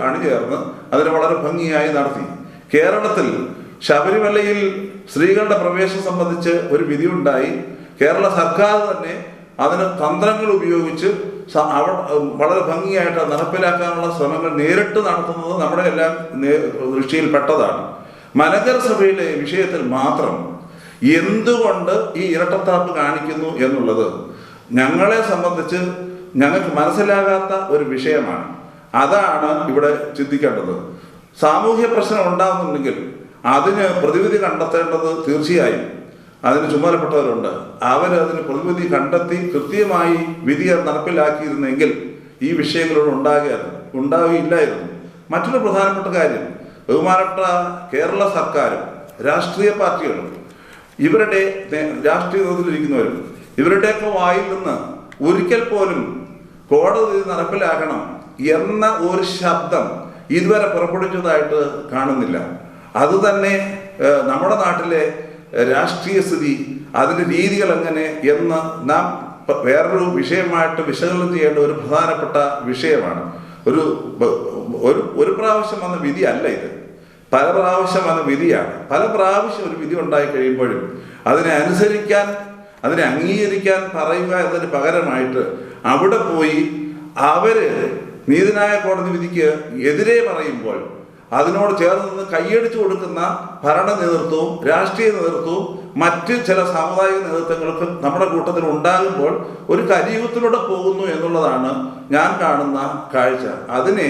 Speaker 3: അണിചേർന്ന് അതിനെ വളരെ ഭംഗിയായി നടത്തി. കേരളത്തിൽ ശബരിമലയിൽ സ്ത്രീകളുടെ പ്രവേശനം സംബന്ധിച്ച് ഒരു വിധിയുണ്ടായി. കേരള സർക്കാർ തന്നെ അതിന് തന്ത്രങ്ങൾ ഉപയോഗിച്ച് വളരെ ഭംഗിയായിട്ട് നടപ്പിലാക്കാനുള്ള ശ്രമങ്ങൾ നേരിട്ട് നടത്തുന്നത് നമ്മുടെ എല്ലാം ദൃഷ്ടിയിൽപ്പെട്ടതാണ്. മലങ്കര സഭയിലെ വിഷയത്തിൽ മാത്രം എന്തുകൊണ്ട് ഈ ഇരട്ടത്താപ്പ് കാണിക്കുന്നു എന്നുള്ളത് ഞങ്ങളെ സംബന്ധിച്ച് ഞങ്ങൾക്ക് മനസ്സിലാകാത്ത ഒരു വിഷയമാണ്. അതാണ് ഇവിടെ ചിന്തിക്കേണ്ടത്. സാമൂഹ്യ പ്രശ്നം ഉണ്ടാകുന്നുണ്ടെങ്കിൽ അതിന് പ്രതിവിധി കണ്ടെത്തേണ്ടത് തീർച്ചയായും അതിന് ചുമതലപ്പെട്ടവരുണ്ട്. അതിന് പ്രതിവിധി കണ്ടെത്തി കൃത്യമായി വിധി നടപ്പിലാക്കിയിരുന്നെങ്കിൽ ഈ വിഷയങ്ങളോട് ഉണ്ടാവുകയില്ലായിരുന്നു. മറ്റൊരു പ്രധാനപ്പെട്ട കാര്യം, ബഹുമാനപ്പെട്ട കേരള സർക്കാരും രാഷ്ട്രീയ പാർട്ടികളും ഇവരുടെ രാഷ്ട്രീയ നേതൃത്വത്തിലിരിക്കുന്നവരും ഇവരുടെയൊക്കെ വായിൽ നിന്ന് ഒരിക്കൽ പോലും കോടതി നടപ്പിലാക്കണം എന്ന ഒരു ശബ്ദം ഇതുവരെ പുറപ്പെടുവിച്ചതായിട്ട് കാണുന്നില്ല. അതുതന്നെ നമ്മുടെ നാട്ടിലെ രാഷ്ട്രീയ സ്ഥിതി, അതിൻ്റെ രീതികൾ എങ്ങനെ എന്ന് നാം വേറൊരു വിഷയമായിട്ട് വിശകലനം ചെയ്യേണ്ട ഒരു പ്രധാനപ്പെട്ട വിഷയമാണ്. ഒരു പ്രാവശ്യം വന്ന വിധി അല്ല ഇത്, പല പ്രാവശ്യം വന്ന വിധിയാണ്. പല പ്രാവശ്യം ഒരു വിധി ഉണ്ടായി കഴിയുമ്പോഴും അതിനെ അനുസരിക്കാൻ, അതിനെ അംഗീകരിക്കാൻ പറയുക എന്നതിന് പകരമായിട്ട് അവിടെ പോയി അവര് നീതിന്യായ കോടതി വിധിക്ക് എതിരെ പറയുമ്പോൾ അതിനോട് ചേർന്ന് നിന്ന് കൈയടിച്ചു കൊടുക്കുന്ന ഭരണ നേതൃത്വവും രാഷ്ട്രീയ നേതൃത്വവും മറ്റ് ചില സാമുദായിക നേതൃത്വങ്ങൾക്ക് നമ്മുടെ കൂട്ടത്തിൽ ഉണ്ടാകുമ്പോൾ ഒരു കലിയുഗത്തിലൂടെ പോകുന്നു എന്നുള്ളതാണ് ഞാൻ കാണുന്ന കാഴ്ച. അതിനെ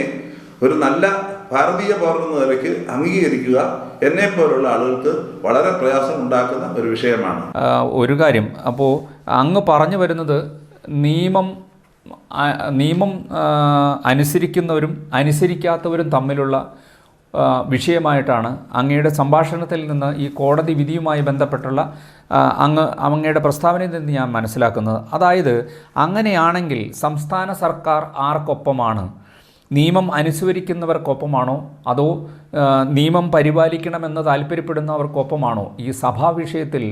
Speaker 3: ഒരു നല്ല ഭാരതീയ പൗരൻ എന്ന നിലയ്ക്ക് അംഗീകരിക്കുക എന്നെ പോലുള്ള ആളുകൾക്ക് വളരെ പ്രയാസം ഉണ്ടാക്കുന്ന ഒരു വിഷയമാണ്.
Speaker 2: ഒരു കാര്യം, അപ്പോൾ അങ്ങ് പറഞ്ഞു വരുന്നത് നിയമം അനുസരിക്കുന്നവരും അനുസരിക്കാത്തവരും തമ്മിലുള്ള വിഷയമായിട്ടാണ് അങ്ങയുടെ സംഭാഷണത്തിൽ നിന്ന് ഈ കോടതി വിധിയുമായി ബന്ധപ്പെട്ടുള്ള അങ്ങയുടെ പ്രസ്താവനയിൽ നിന്ന് ഞാൻ മനസ്സിലാക്കുന്നത്. അതായത് അങ്ങനെയാണെങ്കിൽ സംസ്ഥാന സർക്കാർ ആർക്കൊപ്പമാണ്? നിയമം അനുസരിക്കുന്നവർക്കൊപ്പമാണോ അതോ നിയമം പരിപാലിക്കണമെന്ന് താല്പര്യപ്പെടുന്നവർക്കൊപ്പമാണോ? ഈ സഭാ വിഷയത്തിൽ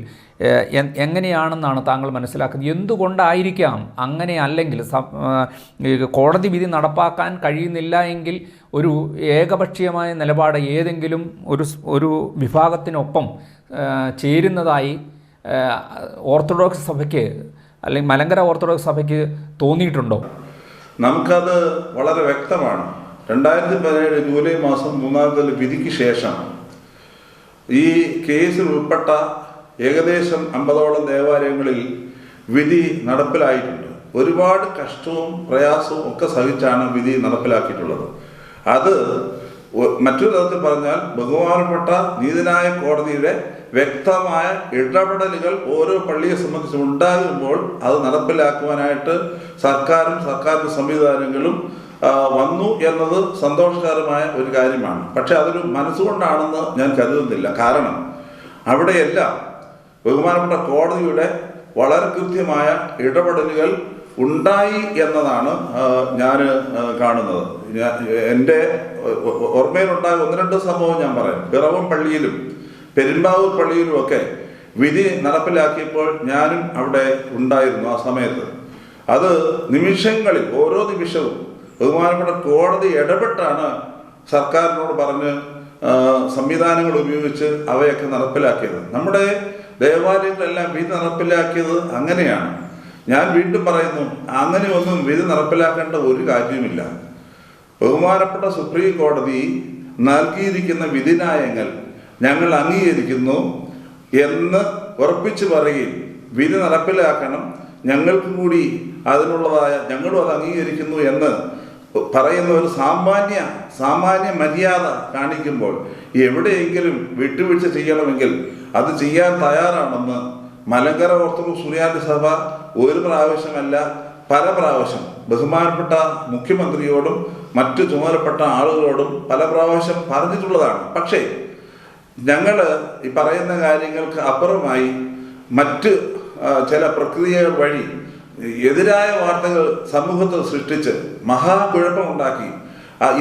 Speaker 2: എങ്ങനെയാണെന്നാണ് താങ്കൾ മനസ്സിലാക്കുന്നത്? എന്തുകൊണ്ടായിരിക്കാം അങ്ങനെ? അല്ലെങ്കിൽ കോടതി വിധി നടപ്പാക്കാൻ കഴിയുന്നില്ല എങ്കിൽ ഒരു ഏകപക്ഷീയമായ നിലപാട് ഏതെങ്കിലും ഒരു വിഭാഗത്തിനൊപ്പം ചേരുന്നതായി ഓർത്തഡോക്സ് സഭയ്ക്ക് അല്ലെങ്കിൽ മലങ്കര ഓർത്തഡോക്സ് സഭയ്ക്ക് തോന്നിയിട്ടുണ്ടോ?
Speaker 3: നമുക്കത് വളരെ വ്യക്തമാണ്. 2017 ജൂലൈ മാസം 3 വിധിക്ക് ശേഷം ഈ കേസിൽ ഉൾപ്പെട്ട ഏകദേശം 50ഓളം ദേവാലയങ്ങളിൽ വിധി നടപ്പിലായിട്ടുണ്ട്. ഒരുപാട് കഷ്ടവും പ്രയാസവും ഒക്കെ സഹിച്ചാണ് വിധി നടപ്പിലാക്കിയിട്ടുള്ളത്. അത് മറ്റൊരു തരത്തിൽ പറഞ്ഞാൽ ബഹുമാനപ്പെട്ട നീതിന്യായ കോടതിയുടെ വ്യക്തമായ ഇടപെടലുകൾ ഓരോ പള്ളിയെ സംബന്ധിച്ച് ഉണ്ടാകുമ്പോൾ അത് നടപ്പിലാക്കുവാനായിട്ട് സർക്കാരും സർക്കാരിൻ്റെ സംവിധാനങ്ങളും വന്നു എന്നത് സന്തോഷകരമായ ഒരു കാര്യമാണ്. പക്ഷെ അതൊരു മനസ്സുകൊണ്ടാണെന്ന് ഞാൻ കരുതുന്നില്ല. കാരണം അവിടെയെല്ലാം ബഹുമാനപ്പെട്ട കോടതിയുടെ വളരെ കൃത്യമായ ഇടപെടലുകൾ ഉണ്ടായി എന്നതാണ് ഞാൻ കാണുന്നത്. എൻ്റെ ഓർമ്മയിലുണ്ടായ 1-2 സംഭവം ഞാൻ പറയാം. പിറവം പള്ളിയിലും പെരുമ്പാവൂർ പള്ളിയിലുമൊക്കെ വിധി നടപ്പിലാക്കിയപ്പോൾ ഞാനും അവിടെ ഉണ്ടായിരുന്നു. ആ സമയത്ത് അത് നിമിഷങ്ങളിൽ ഓരോ നിമിഷവും ബഹുമാനപ്പെട്ട കോടതി ഇടപെട്ടാണ് സർക്കാരിനോട് പറഞ്ഞ് സംവിധാനങ്ങൾ ഉപയോഗിച്ച് അവയൊക്കെ നടപ്പിലാക്കിയത്. നമ്മുടെ ദേവാലയങ്ങളെല്ലാം വിധി നടപ്പിലാക്കിയത് അങ്ങനെയാണ്. ഞാൻ വീണ്ടും പറയുന്നു, അങ്ങനെയൊന്നും വിധി നടപ്പിലാക്കേണ്ട ഒരു കാര്യവുമില്ല. ബഹുമാനപ്പെട്ട സുപ്രീം കോടതി നൽകിയിരിക്കുന്ന വിധിന്യായങ്ങൾ ഞങ്ങൾ അംഗീകരിക്കുന്നു എന്ന് ഉറപ്പിച്ചു പറയുകയും വിധി നടപ്പിലാക്കണം, ഞങ്ങൾക്ക് കൂടി അതിനുള്ളതായ ഞങ്ങളും അത് അംഗീകരിക്കുന്നു എന്ന് പറയുന്ന ഒരു സാമാന്യ മര്യാദ കാണിക്കുമ്പോൾ എവിടെയെങ്കിലും വിട്ടുവീഴ്ച ചെയ്യണമെങ്കിൽ അത് ചെയ്യാൻ തയ്യാറാണെന്ന് മലങ്കര ഓർത്തഡോക്സ് സുറിയാനി സഭ ഒരു പ്രാവശ്യമല്ല പല പ്രാവശ്യം ബഹുമാനപ്പെട്ട മുഖ്യമന്ത്രിയോടും മറ്റു ചുമതലപ്പെട്ട ആളുകളോടും പല പ്രാവശ്യം പറഞ്ഞിട്ടുള്ളതാണ്. പക്ഷേ ഞങ്ങൾ ഈ പറയുന്ന കാര്യങ്ങൾക്ക് അപ്പുറമായി മറ്റ് ചില പ്രക്രിയകൾ വഴി എതിരായ വാർത്തകൾ സമൂഹത്തിൽ സൃഷ്ടിച്ച് മഹാകുഴപ്പമുണ്ടാക്കി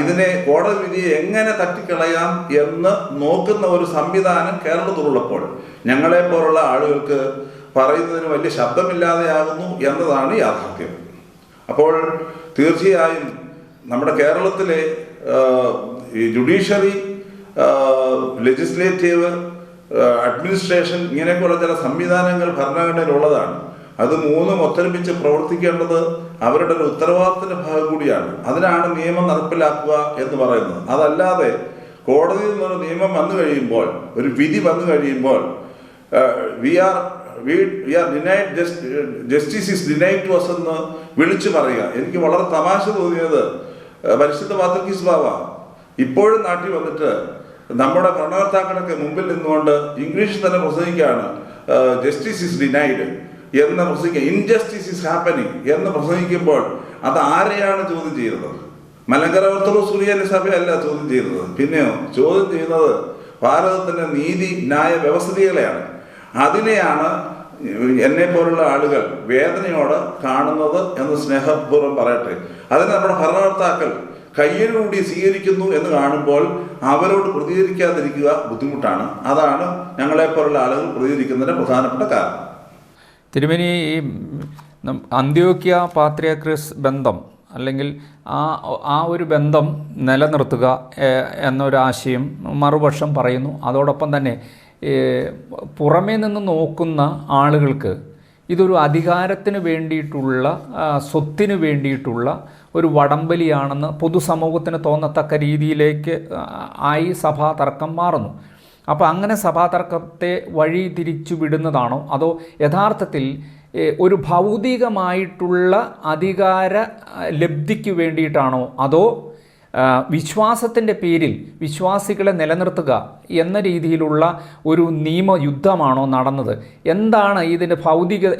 Speaker 3: ഇതിനെ കോടതി വിധിയെ എങ്ങനെ തട്ടിക്കളയാം എന്ന് നോക്കുന്ന ഒരു സംവിധാനം കേരളത്തിലുള്ളപ്പോൾ ഞങ്ങളെപ്പോലുള്ള ആളുകൾക്ക് പറയുന്നതിന് വലിയ ശബ്ദമില്ലാതെയാകുന്നു എന്നതാണ് യാഥാർത്ഥ്യം. അപ്പോൾ തീർച്ചയായും നമ്മുടെ കേരളത്തിലെ ഈ ജുഡീഷ്യറി, ലെജിസ്ലേറ്റീവ്, അഡ്മിനിസ്ട്രേഷൻ ഇങ്ങനെയൊക്കെയുള്ള ചില സംവിധാനങ്ങൾ ഭരണഘടനയിലുള്ളതാണ്. അത് മൂന്നും ഒത്തൊരുമിച്ച് പ്രവർത്തിക്കേണ്ടത് അവരുടെ ഒരു ഉത്തരവാദിത്തത്തിന്റെ ഭാഗം കൂടിയാണ്. അതിനാണ് നിയമം നടപ്പിലാക്കുക എന്ന് പറയുന്നത്. അതല്ലാതെ കോടതിയിൽ നിന്നൊരു നിയമം വന്നു കഴിയുമ്പോൾ, ഒരു വിധി വന്നു കഴിയുമ്പോൾ we are denied justice is denied to us എന്ന് വിളിച്ചു പറയുക. എനിക്ക് വളരെ തമാശ തോന്നിയത് പരിശുദ്ധ പാത്രിക്കീസ് ബാവ ഇപ്പോഴും നാട്ടിൽ വന്നിട്ട് നമ്മുടെ ഭരണകർത്താക്കളൊക്കെ മുമ്പിൽ നിന്നുകൊണ്ട് ഇംഗ്ലീഷിൽ തന്നെ പ്രസംഗിക്കുകയാണ്. ജസ്റ്റിസ് ഈസ് ഡിനൈഡ് എന്ന് പ്രസംഗിക്കുക, ഇൻജസ്റ്റിസ് ഈസ് ഹാപ്പനിങ് എന്ന് പ്രസംഗിക്കുമ്പോൾ അത് ആരെയാണ് ചോദ്യം ചെയ്യുന്നത്? മലങ്കര ഓർത്തഡോക്സ് സുറിയാനി സഭയല്ല ചോദ്യം ചെയ്യുന്നത്. പിന്നെയോ ചോദ്യം ചെയ്യുന്നത് ഭാരതത്തിൻ്റെ നീതി ന്യായ വ്യവസ്ഥിതികളെയാണ്. അതിനെയാണ് എന്നെ പോലുള്ള ആളുകൾ വേദനയോടെ കാണുന്നത് എന്ന് സ്നേഹപൂർവ്വം പറയട്ടെ. അതിന് നമ്മുടെ ഭരണകർത്താക്കൾ കയ്യിലൂടി സ്വീകരിക്കുന്നു എന്ന് കാണുമ്പോൾ അവരോട് പ്രതികരിക്കാതിരിക്കുക ബുദ്ധിമുട്ടാണ്. അതാണ് ഞങ്ങളെപ്പോലുള്ള ആളുകൾ പ്രതികരിക്കുന്നതിന് പ്രധാനപ്പെട്ട കാരണം.
Speaker 2: തിരുമേനി, ഈ അന്ത്യോക്യ പാത്രിയാർക്കീസ് ബന്ധം അല്ലെങ്കിൽ ആ ഒരു ബന്ധം നിലനിർത്തുക എന്നൊരാശയം മറുപക്ഷം പറയുന്നു. അതോടൊപ്പം തന്നെ പുറമേ നിന്ന് നോക്കുന്ന ആളുകൾക്ക് ഇതൊരു അധികാരത്തിന് വേണ്ടിയിട്ടുള്ള, സ്വത്തിന് വേണ്ടിയിട്ടുള്ള ഒരു വടംവലിയാണെന്ന് പൊതുസമൂഹത്തിന് തോന്നത്തക്ക രീതിയിലേക്ക് ആയി സഭാ തർക്കം മാറുന്നു. അപ്പോൾ അങ്ങനെ സഭാ തർക്കത്തെ വഴി തിരിച്ചു വിടുന്നതാണോ അതോ യഥാർത്ഥത്തിൽ ഒരു ഭൗതികമായിട്ടുള്ള അധികാര ലബ്ധിക്ക് വേണ്ടിയിട്ടാണോ അതോ വിശ്വാസത്തിൻ്റെ പേരിൽ വിശ്വാസികളെ നിലനിർത്തുക എന്ന രീതിയിലുള്ള ഒരു നിയമയുദ്ധമാണോ നടന്നത്? എന്താണ് ഇതിൻ്റെ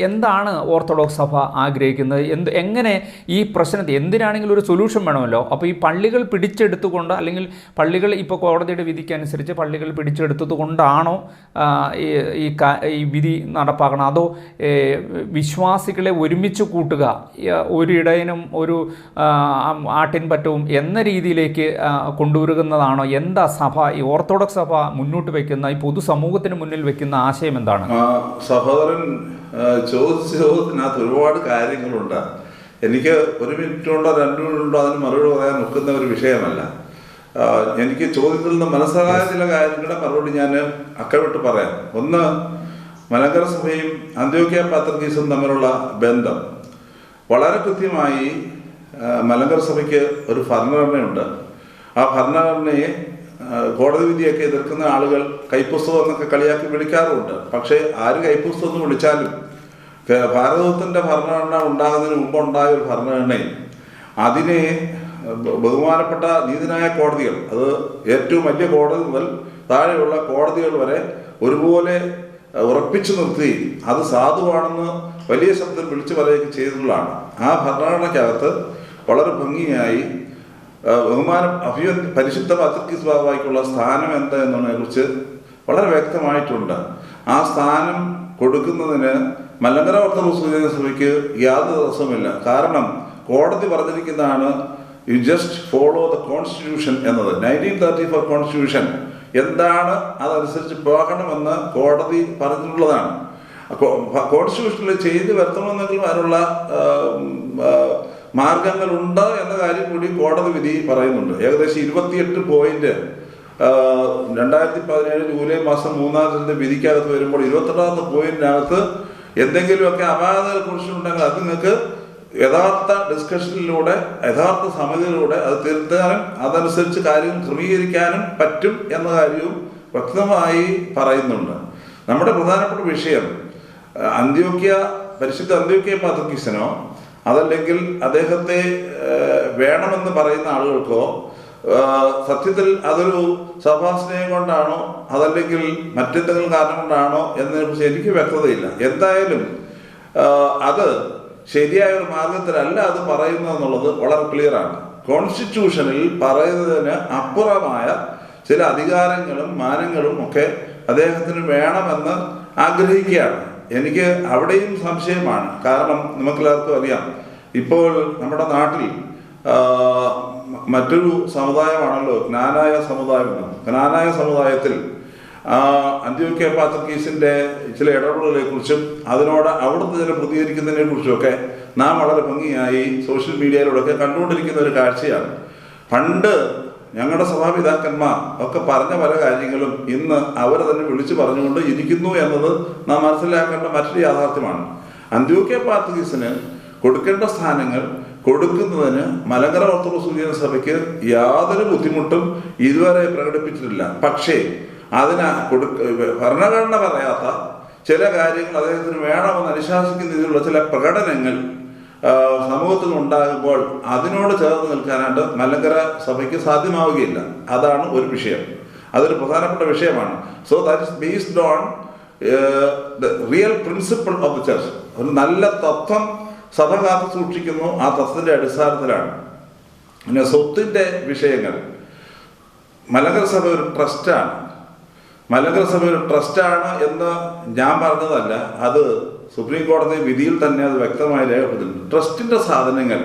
Speaker 2: എന്താണ് ഓർത്തഡോക്സ് സഭ ആഗ്രഹിക്കുന്നത്? എങ്ങനെ ഈ പ്രശ്നത്തെ, എന്തിനാണെങ്കിലും ഒരു സൊല്യൂഷൻ വേണമല്ലോ. അപ്പോൾ ഈ പള്ളികൾ പിടിച്ചെടുത്തുകൊണ്ട്, അല്ലെങ്കിൽ പള്ളികൾ ഇപ്പോൾ കോടതിയുടെ വിധിക്കനുസരിച്ച് പള്ളികൾ പിടിച്ചെടുത്തത് കൊണ്ടാണോ ഈ വിധി നടപ്പാക്കണം, അതോ വിശ്വാസികളെ ഒരുമിച്ച് കൂട്ടുക, ഒരു ഇടയനും ഒരു ആട്ടിൻപറ്റവും എന്ന രീതിയിലേക്ക് കൊണ്ടുവരുന്നതാണോ? എന്താ സഭ, ഈ ഓർത്തഡോക്സ് സഭ മുന്നോട്ട് വയ്ക്കുന്ന, ഈ പൊതുസമൂഹത്തിന് മുന്നിൽ വെക്കുന്ന ആശയം എന്താണ്?
Speaker 3: സഹോദരൻ ചോദിച്ച ചോദ്യത്തിനകത്ത് ഒരുപാട് കാര്യങ്ങളുണ്ട്. എനിക്ക് 1 മിനിറ്റുണ്ടോ 2 മിനിറ്റുണ്ടോ അതിന് മറുപടി പറയാൻ ഒക്കുന്ന ഒരു വിഷയമല്ല. എനിക്ക് ചോദ്യത്തിൽ നിന്ന് മനസ്സിലായ ചില കാര്യങ്ങളുടെ മറുപടി ഞാൻ അക്കമിട്ട് പറയാം. ഒന്ന്, മലങ്കര സഭയും അന്ത്യോക്യ പാത്രിക്കീസും തമ്മിലുള്ള ബന്ധം വളരെ കൃത്യമായി മലങ്കര സഭയ്ക്ക് ഒരു ഭരണഘടനയുണ്ട്. ആ ഭരണഘടനയെ കോടതി വിധിയൊക്കെ എതിർക്കുന്ന ആളുകൾ കൈപ്പുസ്തകം എന്നൊക്കെ കളിയാക്കി വിളിക്കാറുമുണ്ട്. പക്ഷേ ആര് കൈപ്പുസ്തകം എന്ന് വിളിച്ചാലും ഭാരതത്തിൻ്റെ ഭരണഘടന ഉണ്ടാകുന്നതിന് മുമ്പുണ്ടായ ഒരു ഭരണഘടനയും അതിനെ ബഹുമാനപ്പെട്ട നീതിന്യായ കോടതികൾ, അത് ഏറ്റവും വലിയ കോടതി മുതൽ താഴെയുള്ള കോടതികൾ വരെ ഒരുപോലെ ഉറപ്പിച്ചു നിർത്തുകയും അത് സാധുവാണെന്ന് വലിയ ശബ്ദത്തിൽ വിളിച്ചു പറയുകയും ചെയ്തിട്ടുള്ളതാണ്. ആ ഭരണഘടനയ്ക്കകത്ത് വളരെ ഭംഗിയായി പരിശുദ്ധ പാത്രിക്കീസ് ബാബായ്ക്കുള്ള സ്ഥാനം എന്താ എന്നതിനെക്കുറിച്ച് വളരെ വ്യക്തമായിട്ടുണ്ട്. ആ സ്ഥാനം കൊടുക്കുന്നതിന് മലങ്കര ഓർത്തഡോക്സ് സഭയ്ക്ക് യാതൊരു തടസ്സമില്ല. കാരണം കോടതി പറഞ്ഞിരിക്കുന്നതാണ്, you just follow the constitution എന്നത്. 1934 കോൺസ്റ്റിറ്റ്യൂഷൻ എന്താണ് അതനുസരിച്ച് പോകണമെന്ന് കോടതി പറഞ്ഞിട്ടുള്ളതാണ്. കോൺസ്റ്റിറ്റ്യൂഷനിൽ ചെയ്ത് വരുത്തണമെന്നെങ്കിലും അതിനുള്ള മാർഗങ്ങളുണ്ട് എന്ന കാര്യം കൂടി കോടതി വിധി പറയുന്നുണ്ട്. ഏകദേശം 28 പോയിന്റ് 2017 ജൂലൈ മാസം 3-ാം തീയതി വിധിക്കകത്ത് വരുമ്പോൾ 28ാമത്തെ പോയിന്റിനകത്ത് എന്തെങ്കിലുമൊക്കെ അപാകതകൾ കുറിച്ചുണ്ടെങ്കിൽ അത് നിങ്ങൾക്ക് യഥാർത്ഥ ഡിസ്കഷനിലൂടെ, യഥാർത്ഥ സമിതിയിലൂടെ അത് തിരുത്താനും അതനുസരിച്ച് കാര്യങ്ങൾ ക്രമീകരിക്കാനും പറ്റും എന്ന കാര്യവും വ്യക്തമായി പറയുന്നുണ്ട്. നമ്മുടെ പ്രധാനപ്പെട്ട വിഷയം പരിശുദ്ധ അന്ത്യോക്യ പാത്രിക്കീസിനോ അതല്ലെങ്കിൽ അദ്ദേഹത്തെ വേണമെന്ന് പറയുന്ന ആളുകൾക്കോ സത്യത്തിൽ അതൊരു സഭാസ്നേഹം കൊണ്ടാണോ അതല്ലെങ്കിൽ മറ്റെന്തെങ്കിലും കാരണം കൊണ്ടാണോ എന്നതിനെക്കുറിച്ച് എനിക്ക് വ്യക്തതയില്ല. എന്തായാലും അത് ശരിയായ ഒരു മാർഗത്തിലല്ല അത് പറയുന്നതെന്നുള്ളത് വളരെ ക്ലിയറാണ്. കോൺസ്റ്റിറ്റ്യൂഷനിൽ പറയുന്നതിന് അപ്പുറമായ ചില അധികാരങ്ങളും മാനങ്ങളും ഒക്കെ അദ്ദേഹത്തിന് വേണമെന്ന് ആഗ്രഹിക്കുകയാണ്. എനിക്ക് അവിടെയും സംശയമാണ്. കാരണം നമുക്കെല്ലാവർക്കും അറിയാം, ഇപ്പോൾ നമ്മുടെ നാട്ടിൽ മറ്റൊരു സമുദായമാണല്ലോ ജ്ഞാനായ സമുദായം. ജ്ഞാനായ സമുദായത്തിൽ അന്ത്യോക്യ പാത്രിക്കീസിന്റെ ചില ഇടപെടലുകളെ കുറിച്ചും അതിനോട് അവിടുത്തെ ചില പ്രതികരിക്കുന്നതിനെ കുറിച്ചുമൊക്കെ നാം വളരെ ഭംഗിയായി സോഷ്യൽ മീഡിയയിലൂടെയൊക്കെ കണ്ടുകൊണ്ടിരിക്കുന്ന ഒരു കാഴ്ചയാണ്. പണ്ട് ഞങ്ങളുടെ സഭാപിതാക്കന്മാർ ഒക്കെ പറഞ്ഞ പല കാര്യങ്ങളും ഇന്ന് അവർ തന്നെ വിളിച്ചു പറഞ്ഞുകൊണ്ട് ഇരിക്കുന്നു എന്നത് നാം മനസ്സിലാക്കേണ്ട മറ്റൊരു യാഥാർത്ഥ്യമാണ്. അന്ത്യോക്യ പാത്രിക്കീസിന് കൊടുക്കേണ്ട സ്ഥാനങ്ങൾ കൊടുക്കുന്നതിന് മലങ്കര ഓർത്തഡോക്സ് സഭയ്ക്ക് യാതൊരു ബുദ്ധിമുട്ടും ഇതുവരെ പ്രകടിപ്പിച്ചിട്ടില്ല. പക്ഷേ അതിന് ഭരണഘടന പറയാത്ത ചില കാര്യങ്ങൾ അദ്ദേഹത്തിന് വേണമെന്ന് അനുശാസിക്കുന്ന രീതിയിലുള്ള ചില പ്രകടനങ്ങൾ സമൂഹത്തിൽ ഉണ്ടാകുമ്പോൾ അതിനോട് ചേർന്ന് നിൽക്കാനായിട്ട് മലങ്കര സഭയ്ക്ക് സാധ്യമാവുകയില്ല. അതാണ് ഒരു വിഷയം, അതൊരു പ്രധാനപ്പെട്ട വിഷയമാണ്. So that is based on the real principle of the church. ഒരു നല്ല തത്വം സഭ കാത്തു സൂക്ഷിക്കുന്നു, ആ തത്വത്തിന്റെ അടിസ്ഥാനത്തിലാണ്. പിന്നെ സ്വത്തിന്റെ വിഷയങ്ങൾ, മലങ്കര സഭ ഒരു ട്രസ്റ്റാണ്. മലങ്കര സഭ ഒരു ട്രസ്റ്റാണ് എന്ന് ഞാൻ പറഞ്ഞതല്ല, അത് സുപ്രീം കോടതി വിധിയിൽ തന്നെ അത് വ്യക്തമായി രേഖപ്പെടുത്തിയിട്ടുണ്ട്. ട്രസ്റ്റിന്റെ സാധനങ്ങൾ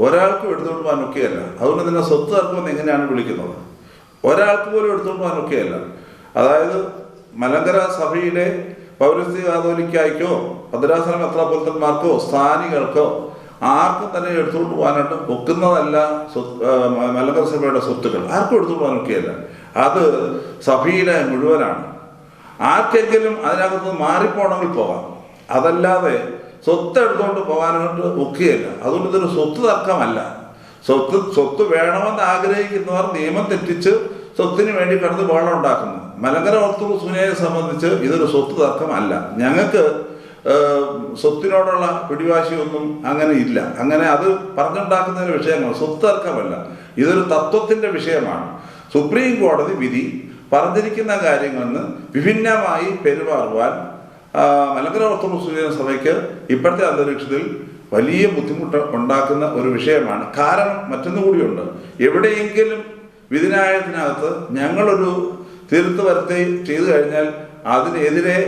Speaker 3: ഒരാൾക്ക് എടുത്തുകൊണ്ട് പോകാൻ ഒക്കെയല്ല. അതുകൊണ്ട് തന്നെ സ്വത്ത് തർക്കമെന്ന് എങ്ങനെയാണ് വിളിക്കുന്നത്? ഒരാൾക്ക് പോലും എടുത്തുകൊണ്ട് പോകാൻ ഒക്കെയല്ല. അതായത് മലങ്കര സഭയുടെ പൗരസ്ത്യ കാതോലിക്കായ്ക്കോ ഭദ്രാസന മെത്രാപ്പൊലീത്തന്മാർക്കോ സ്ഥാനികൾക്കോ ആർക്കും തന്നെ എടുത്തുകൊണ്ട് പോകാനായിട്ട് ഒക്കുന്നതല്ല മലങ്കര സഭയുടെ സ്വത്തുക്കൾ. ആർക്കും എടുത്തുകൊണ്ട് പോകാൻ ഒക്കെയല്ല. അത് സഭയുടെ മുഴുവനാണ്. ആർക്കെങ്കിലും അതിനകത്ത് മാറിപ്പോണെങ്കിൽ പോകാം, അതല്ലാതെ സ്വത്ത് എടുത്തുകൊണ്ട് പോകാനായിട്ട് ഒക്കുകയല്ല. അതുകൊണ്ട് ഇതൊരു സ്വത്ത് തർക്കമല്ല. സ്വത്ത് വേണമെന്ന് ആഗ്രഹിക്കുന്നവർ നിയമം തെറ്റിച്ച് സ്വത്തിന് വേണ്ടി കിടന്ന് ബഹളം ഉണ്ടാക്കുന്നു. മലങ്കര ഓർത്തഡോക്സിനെ സംബന്ധിച്ച് ഇതൊരു സ്വത്ത് തർക്കമല്ല. ഞങ്ങൾക്ക് സ്വത്തിനോടുള്ള പിടിവാശിയൊന്നും അങ്ങനെ ഇല്ല. അങ്ങനെ അത് പറഞ്ഞുണ്ടാക്കുന്ന വിഷയങ്ങൾ സ്വത്ത് തർക്കമല്ല. ഇതൊരു തത്വത്തിൻ്റെ വിഷയമാണ്. സുപ്രീം കോടതി വിധി പറഞ്ഞിരിക്കുന്ന കാര്യങ്ങളിൽ നിന്ന് വിഭിന്നമായി പെരുമാറുവാൻ മലങ്കര ഓർത്തഡോക്സ് സഭയ്ക്ക് ഇപ്പോഴത്തെ അന്തരീക്ഷത്തിൽ വലിയ ബുദ്ധിമുട്ട് ഉണ്ടാക്കുന്ന ഒരു വിഷയമാണ്. കാരണം മറ്റൊന്നു കൂടിയുണ്ട്. എവിടെയെങ്കിലും വിധിന്യായത്തിനകത്ത് ഞങ്ങളൊരു തിരുത്ത് വരുത്തി ചെയ്തു കഴിഞ്ഞാൽ അതിനെതിരെ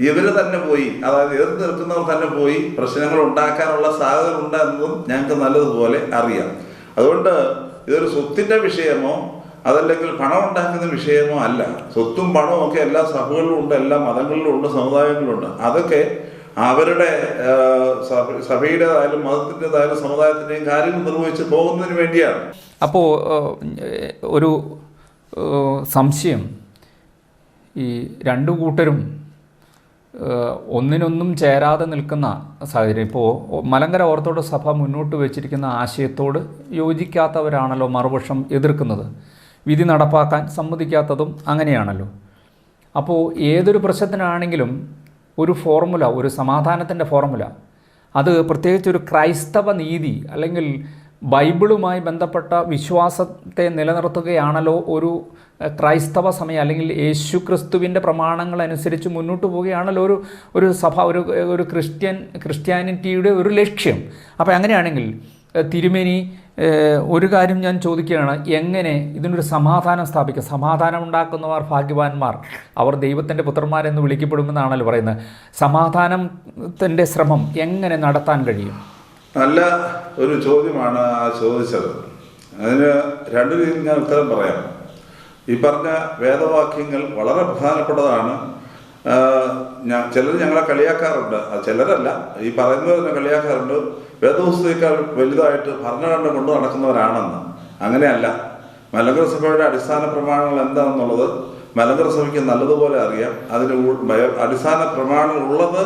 Speaker 3: ഇവർ തന്നെ പോയി, അതായത് എതിർത്ത് നിൽക്കുന്നവർ തന്നെ പോയി പ്രശ്നങ്ങൾ ഉണ്ടാക്കാനുള്ള സാധ്യത ഉണ്ട് എന്നതും ഞങ്ങൾക്ക് നല്ലതുപോലെ അറിയാം. അതുകൊണ്ട് ഇതൊരു സ്വത്തിൻ്റെ വിഷയമോ അതല്ലെങ്കിൽ പണം ഉണ്ടാക്കുന്ന വിഷയമോ അല്ല. സ്വത്തും പണവും ഒക്കെ എല്ലാ സഭകളിലും ഉണ്ട്, എല്ലാ മതങ്ങളിലും ഉണ്ട്, സമുദായങ്ങളിലുണ്ട്. അതൊക്കെ അവരുടെ സഭയുടേതായാലും മതത്തിൻ്റെതായാലും സമുദായത്തിൻ്റെയും കാര്യങ്ങൾ നിർവഹിച്ച് പോകുന്നതിന് വേണ്ടിയാണ്.
Speaker 2: അപ്പോൾ ഒരു സംശയം, ഈ രണ്ടു കൂട്ടരും ഒന്നിനൊന്നും ചേരാതെ നിൽക്കുന്ന സാഹചര്യം. ഇപ്പോൾ മലങ്കര ഓർത്തഡോക്സ് സഭ മുന്നോട്ട് വെച്ചിരിക്കുന്ന ആശയത്തോട് യോജിക്കാത്തവരാണല്ലോ മറുപക്ഷം എതിർക്കുന്നത്. വിധി നടപ്പാക്കാൻ സമ്മതിക്കാത്തതും അങ്ങനെയാണല്ലോ. അപ്പോൾ ഏതൊരു പ്രശ്നത്തിനാണെങ്കിലും ഒരു ഫോർമുല, ഒരു സമാധാനത്തിൻ്റെ ഫോർമുല, അത് പ്രത്യേകിച്ച് ഒരു ക്രൈസ്തവ നീതി അല്ലെങ്കിൽ ബൈബിളുമായി ബന്ധപ്പെട്ട വിശ്വാസത്തെ നിലനിർത്തുകയാണല്ലോ ഒരു ക്രൈസ്തവ സമയം, അല്ലെങ്കിൽ യേശു ക്രിസ്തുവിൻ്റെ പ്രമാണങ്ങളനുസരിച്ച് മുന്നോട്ട് പോവുകയാണല്ലോ ഒരു സഭ, ഒരു ക്രിസ്ത്യാനിറ്റിയുടെ ഒരു ലക്ഷ്യം. അപ്പോൾ അങ്ങനെയാണെങ്കിൽ തിരുമേനി, ഒരു കാര്യം ഞാൻ ചോദിക്കുകയാണ്, എങ്ങനെ ഇതിനൊരു സമാധാനം സ്ഥാപിക്കുക? സമാധാനം ഉണ്ടാക്കുന്നവർ ഭാഗ്യവാന്മാർ, അവർ ദൈവത്തിൻ്റെ പുത്രന്മാരെന്ന് വിളിക്കപ്പെടുമെന്നാണല്ലോ പറയുന്നത്. സമാധാനത്തിൻ്റെ ശ്രമം എങ്ങനെ നടത്താൻ കഴിയും?
Speaker 3: നല്ല ഒരു ചോദ്യമാണ് ആ ചോദിച്ചത്. അതിന് രണ്ട് രീതിയിൽ ഞാൻ ഉത്തരം പറയാം. ഈ പറഞ്ഞ വേദവാക്യങ്ങൾ വളരെ പ്രധാനപ്പെട്ടതാണ്. ചിലർ ഞങ്ങളെ കളിയാക്കാറുണ്ട്, അത് ചിലരല്ല, ഈ പറയുന്നത് തന്നെ കളിയാക്കാറുണ്ട്, വേദപുസ്തകത്തേക്കാൾ വലുതായിട്ട് ഭരണഘടന കൊണ്ടു നടക്കുന്നവരാണെന്ന്. അങ്ങനെയല്ല. മലങ്കര സഭയുടെ അടിസ്ഥാന പ്രമാണങ്ങൾ എന്താണെന്നുള്ളത് മലങ്കര സഭയ്ക്ക് നല്ലതുപോലെ അറിയാം. അതിന് അടിസ്ഥാന പ്രമാണങ്ങൾ ഉള്ളത്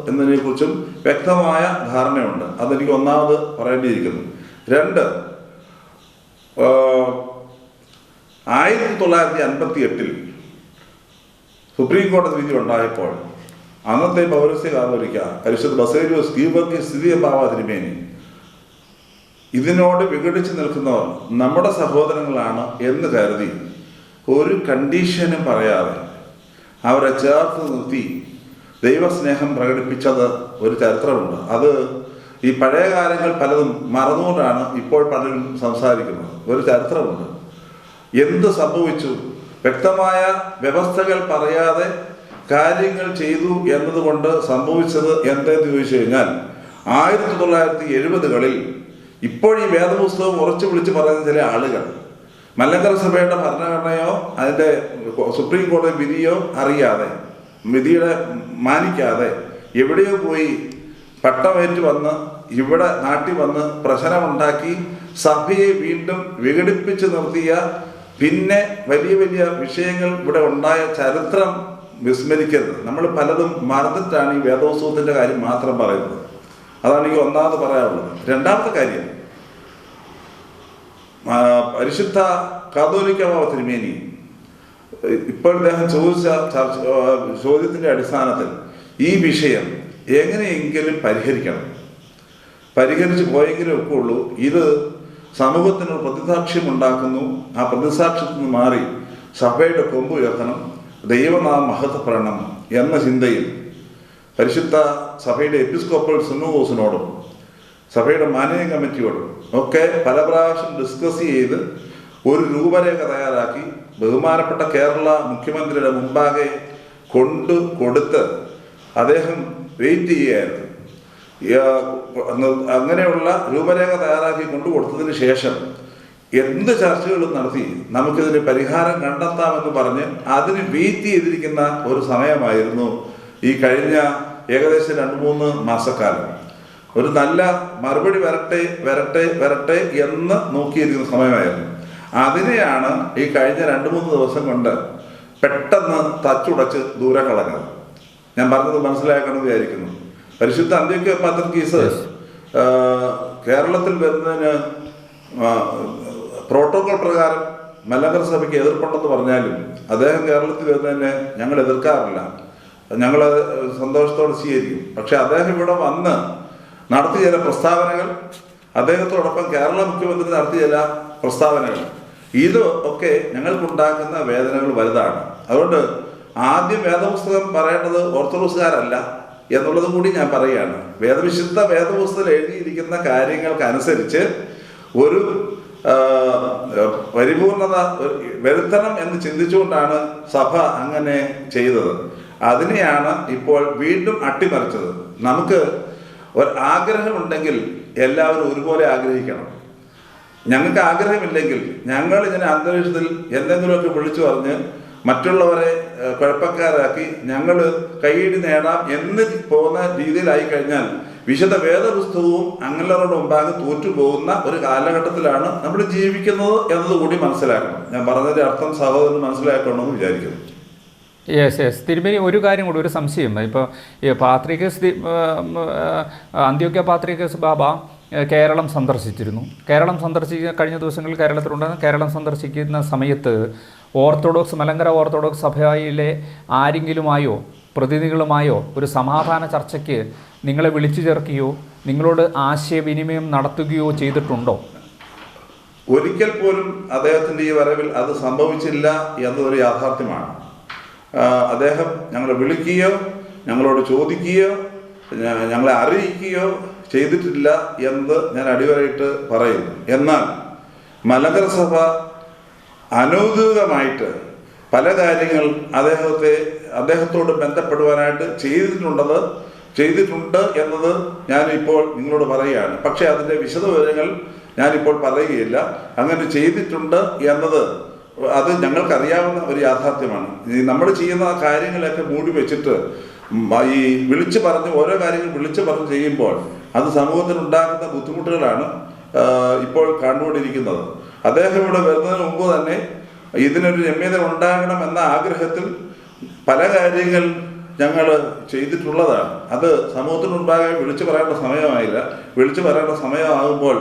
Speaker 3: എന്നതിനെക്കുറിച്ചും വ്യക്തമായ ധാരണയുണ്ട്. അതെനിക്ക് ഒന്നാമത് പറയേണ്ടിയിരിക്കുന്നു. രണ്ട്, 1958 സുപ്രീം കോടതി വിധി ഉണ്ടായപ്പോൾ അന്നത്തെ പൗരസ്ത്യ കാതോലിക്ക പരിശുദ്ധ ബസേലിയോസ് ഗീവർഗീസ് സ്ഥിതിയമ്പാവ തിരുമേനി ഇതിനോട് വിഘടിച്ച് നിൽക്കുന്നവർ നമ്മുടെ സഹോദരങ്ങളാണ് എന്ന് കരുതി ഒരു കണ്ടീഷനും പറയാതെ അവരെ ചേർത്ത് നിർത്തി ദൈവസ്നേഹം പ്രകടിപ്പിച്ചത് ഒരു ചരിത്രമുണ്ട്. അത് ഈ പഴയ കാലങ്ങൾ പലതും മറന്നുകൊണ്ടാണ് ഇപ്പോൾ പലരും സംസാരിക്കുന്നത്. ഒരു ചരിത്രമുണ്ട്. എന്ത് സംഭവിച്ചു, വ്യക്തമായ വ്യവസ്ഥകൾ പറയാതെ കാര്യങ്ങൾ ചെയ്തു എന്നതുകൊണ്ട് സംഭവിച്ചത് എന്തെന്ന് ചോദിച്ചു കഴിഞ്ഞാൽ 1970-കളിൽ ഇപ്പോൾ ഈ വേദപുസ്തകം ഉറച്ചു വിളിച്ച് പറയുന്ന ചില ആളുകൾ മലങ്കര സഭയുടെ ഭരണഘടനയോ അതിൻ്റെ സുപ്രീം കോടതി വിധിയോ അറിയാതെ, വിധിയുടെ മാനിക്കാതെ എവിടെയോ പോയി പട്ടമേറ്റ് വന്ന് ഇവിടെ നാട്ടിൽ വന്ന് പ്രശ്നമുണ്ടാക്കി സഭയെ വീണ്ടും വിഘടിപ്പിച്ച് നിർത്തിയ, പിന്നെ വലിയ വലിയ വിഷയങ്ങൾ ഇവിടെ ഉണ്ടായ ചരിത്രം വിസ്മരിക്കരുത്. നമ്മൾ പലതും മറന്നിട്ടാണ് ഈ വേദോത്സവത്തിൻ്റെ കാര്യം മാത്രം പറയുന്നത്. അതാണ് എനിക്ക് ഒന്നാമത് പറയാനുള്ളത്. രണ്ടാമത്തെ കാര്യം, പരിശുദ്ധ കാതോലിക്ക ബാവ തിരുമേനി ഇപ്പോൾ അദ്ദേഹം ചോദിച്ച ചോദ്യത്തിൻ്റെ അടിസ്ഥാനത്തിൽ ഈ വിഷയം എങ്ങനെയെങ്കിലും പരിഹരിച്ച് പോയെങ്കിലും ഒക്കെ ഉള്ളൂ. ഇത് സമൂഹത്തിനൊരു പ്രതിസാക്ഷ്യം ഉണ്ടാക്കുന്നു. ആ പ്രതിസാക്ഷ്യത്തിൽ നിന്ന് മാറി സഭയുടെ കൊമ്പ് ഉയർത്തണം, ദൈവനാമം മഹത്വപ്പെടണം എന്ന ചിന്തയിൽ പരിശുദ്ധ സഭയുടെ എപ്പിസ്കോപ്പൽ സിനോദോസിനോടും സഭയുടെ മാനേജിംഗ് കമ്മിറ്റിയോടും ഒക്കെ പല പ്രാവശ്യം ഡിസ്കസ് ചെയ്ത് ഒരു രൂപരേഖ തയ്യാറാക്കി ബഹുമാനപ്പെട്ട കേരള മുഖ്യമന്ത്രിയുടെ മുമ്പാകെ കൊടുത്ത് അദ്ദേഹം വെയിറ്റ് ചെയ്യുകയായിരുന്നു. അങ്ങനെയുള്ള രൂപരേഖ തയ്യാറാക്കി കൊണ്ടുകൊടുത്തതിന് ശേഷം എന്ത് ചർച്ചകളും നടത്തി നമുക്കിതിന് പരിഹാരം കണ്ടെത്താമെന്ന് പറഞ്ഞ് അതിന് വെയിറ്റ് ചെയ്തിരിക്കുന്ന ഒരു സമയമായിരുന്നു ഈ കഴിഞ്ഞ ഏകദേശം 2-3 മാസക്കാലം. ഒരു നല്ല മറുപടി വരട്ടെ എന്ന് നോക്കിയിരിക്കുന്ന സമയമായിരുന്നു. അതിനെയാണ് ഈ കഴിഞ്ഞ 2-3 ദിവസം കൊണ്ട് പെട്ടെന്ന് തച്ചുടച്ച് ദൂരെ കളഞ്ഞത്. ഞാൻ പറഞ്ഞത് മനസ്സിലാക്കണമെന്ന് വിചാരിക്കുന്നു. പരിശുദ്ധ അന്ത്യോക്യ പാത്രിക്കീസ് കേരളത്തിൽ വരുന്നതിന് പ്രോട്ടോകോൾ പ്രകാരം മലങ്കര സഭയ്ക്ക് എതിർപ്പുണ്ടെന്ന് പറഞ്ഞാലും അദ്ദേഹം കേരളത്തിൽ വരുന്നതിനെ ഞങ്ങൾ എതിർക്കാറില്ല, ഞങ്ങൾ സന്തോഷത്തോടെ സ്വീകരിക്കും. പക്ഷെ അദ്ദേഹം ഇവിടെ വന്ന് നടത്തിയ ചില പ്രസ്താവനകൾ, അദ്ദേഹത്തോടൊപ്പം കേരള മുഖ്യമന്ത്രി നടത്തിയ ചില പ്രസ്താവനകൾ, ഇത് ഒക്കെ ഞങ്ങൾക്കുണ്ടാക്കുന്ന വേദനകൾ വലുതാണ്. അതുകൊണ്ട് ആദ്യം വേദപുസ്തകം പറയേണ്ടത് ഓർത്തഡോക്സുകാരല്ല എന്നുള്ളതും കൂടി ഞാൻ പറയുകയാണ്. വിശുദ്ധ വേദപുസ്തകത്തിൽ എഴുതിയിരിക്കുന്ന കാര്യങ്ങൾക്കനുസരിച്ച് ഒരു പരിപൂർണത വരുത്തണം എന്ന് ചിന്തിച്ചുകൊണ്ടാണ് സഭ അങ്ങനെ ചെയ്തത്. അതിനെയാണ് ഇപ്പോൾ വീണ്ടും അട്ടിമറിച്ചത്. നമുക്ക് ഒരു ആഗ്രഹമുണ്ടെങ്കിൽ എല്ലാവരും ഒരുപോലെ ആഗ്രഹിക്കണം. ഞങ്ങൾക്ക് ആഗ്രഹമില്ലെങ്കിൽ ഞങ്ങൾ ഇങ്ങനെ അന്തരീക്ഷത്തിൽ എന്തെങ്കിലുമൊക്കെ വിളിച്ചു പറഞ്ഞ് മറ്റുള്ളവരെ കുഴപ്പക്കാരാക്കി ഞങ്ങൾ കൈയടി നേടാം എന്ന് പോകുന്ന രീതിയിലായി കഴിഞ്ഞാൽ വിശുദ്ധ വേദപുസ്തകവും അങ്ങനെയുള്ള മുമ്പാകെ തോറ്റുപോകുന്ന ഒരു കാലഘട്ടത്തിലാണ് നമ്മൾ ജീവിക്കുന്നത് എന്നതുകൂടി മനസ്സിലാക്കണം. ഞാൻ പറഞ്ഞതിൻ്റെ അർത്ഥം സഹോദരൻ മനസ്സിലാക്കണമെന്ന് വിചാരിക്കുന്നു.
Speaker 2: യെസ് തിരുമേനി, ഒരു കാര്യം കൂടി, ഒരു സംശയം. ഇപ്പോൾ പാത്രികേസ് അന്ത്യോക്യ പാത്രികേസ് ബാബ കേരളം സന്ദർശിച്ചിരുന്നു. കഴിഞ്ഞ ദിവസങ്ങളിൽ കേരളത്തിലുണ്ടായിരുന്നു. കേരളം സന്ദർശിക്കുന്ന സമയത്ത് മലങ്കര ഓർത്തഡോക്സ് സഭയിലെ ആരെങ്കിലുമായോ പ്രതിനിധികളുമായോ ഒരു സമാധാന ചർച്ചയ്ക്ക് നിങ്ങളെ വിളിച്ചു ചേർക്കുകയോ നിങ്ങളോട് ആശയവിനിമയം നടത്തുകയോ ചെയ്തിട്ടുണ്ടോ?
Speaker 3: ഒരിക്കൽ പോലും അദ്ദേഹത്തിൻ്റെ ഈ വരവിൽ അത് സംഭവിച്ചില്ല എന്നതൊരു യാഥാർത്ഥ്യമാണ്. അദ്ദേഹം ഞങ്ങളെ വിളിക്കുകയോ ഞങ്ങളോട് ചോദിക്കുകയോ ഞങ്ങളെ അറിയിക്കുകയോ ചെയ്തിട്ടില്ല എന്ന് ഞാൻ അടിവരയിട്ട് പറയുന്നു. എന്നാൽ മലങ്കര സഭ അനൗദ്യോഗികമായിട്ട് പല കാര്യങ്ങൾ അദ്ദേഹത്തോട് ബന്ധപ്പെടുവാനായിട്ട് ചെയ്തിട്ടുണ്ട് എന്നത് ഞാനിപ്പോൾ നിങ്ങളോട് പറയുകയാണ്. പക്ഷേ അതിൻ്റെ വിശദവിവരങ്ങൾ ഞാനിപ്പോൾ പറയുകയില്ല. അങ്ങനെ ചെയ്തിട്ടുണ്ട് എന്നത് അത് ഞങ്ങൾക്കറിയാവുന്ന ഒരു യാഥാർത്ഥ്യമാണ്. നമ്മൾ ചെയ്യുന്ന കാര്യങ്ങളൊക്കെ മൂടി വെച്ചിട്ട് ഈ ഓരോ കാര്യങ്ങൾ വിളിച്ചു പറഞ്ഞ് ചെയ്യുമ്പോൾ അത് സമൂഹത്തിനുണ്ടാകുന്ന ബുദ്ധിമുട്ടുകളാണ് ഇപ്പോൾ കണ്ടുകൊണ്ടിരിക്കുന്നത്. അദ്ദേഹം ഇവിടെ വരുന്നതിന് മുമ്പ് തന്നെ ഇതിനൊരു രമ്യത ഉണ്ടാകണം എന്ന ആഗ്രഹത്തിൽ പല കാര്യങ്ങൾ ഞങ്ങൾ ചെയ്തിട്ടുള്ളതാണ്. അത് സമൂഹത്തിന് മുൻപാകെ വിളിച്ചു പറയേണ്ട സമയമായില്ല. വിളിച്ചു പറയേണ്ട സമയമാകുമ്പോൾ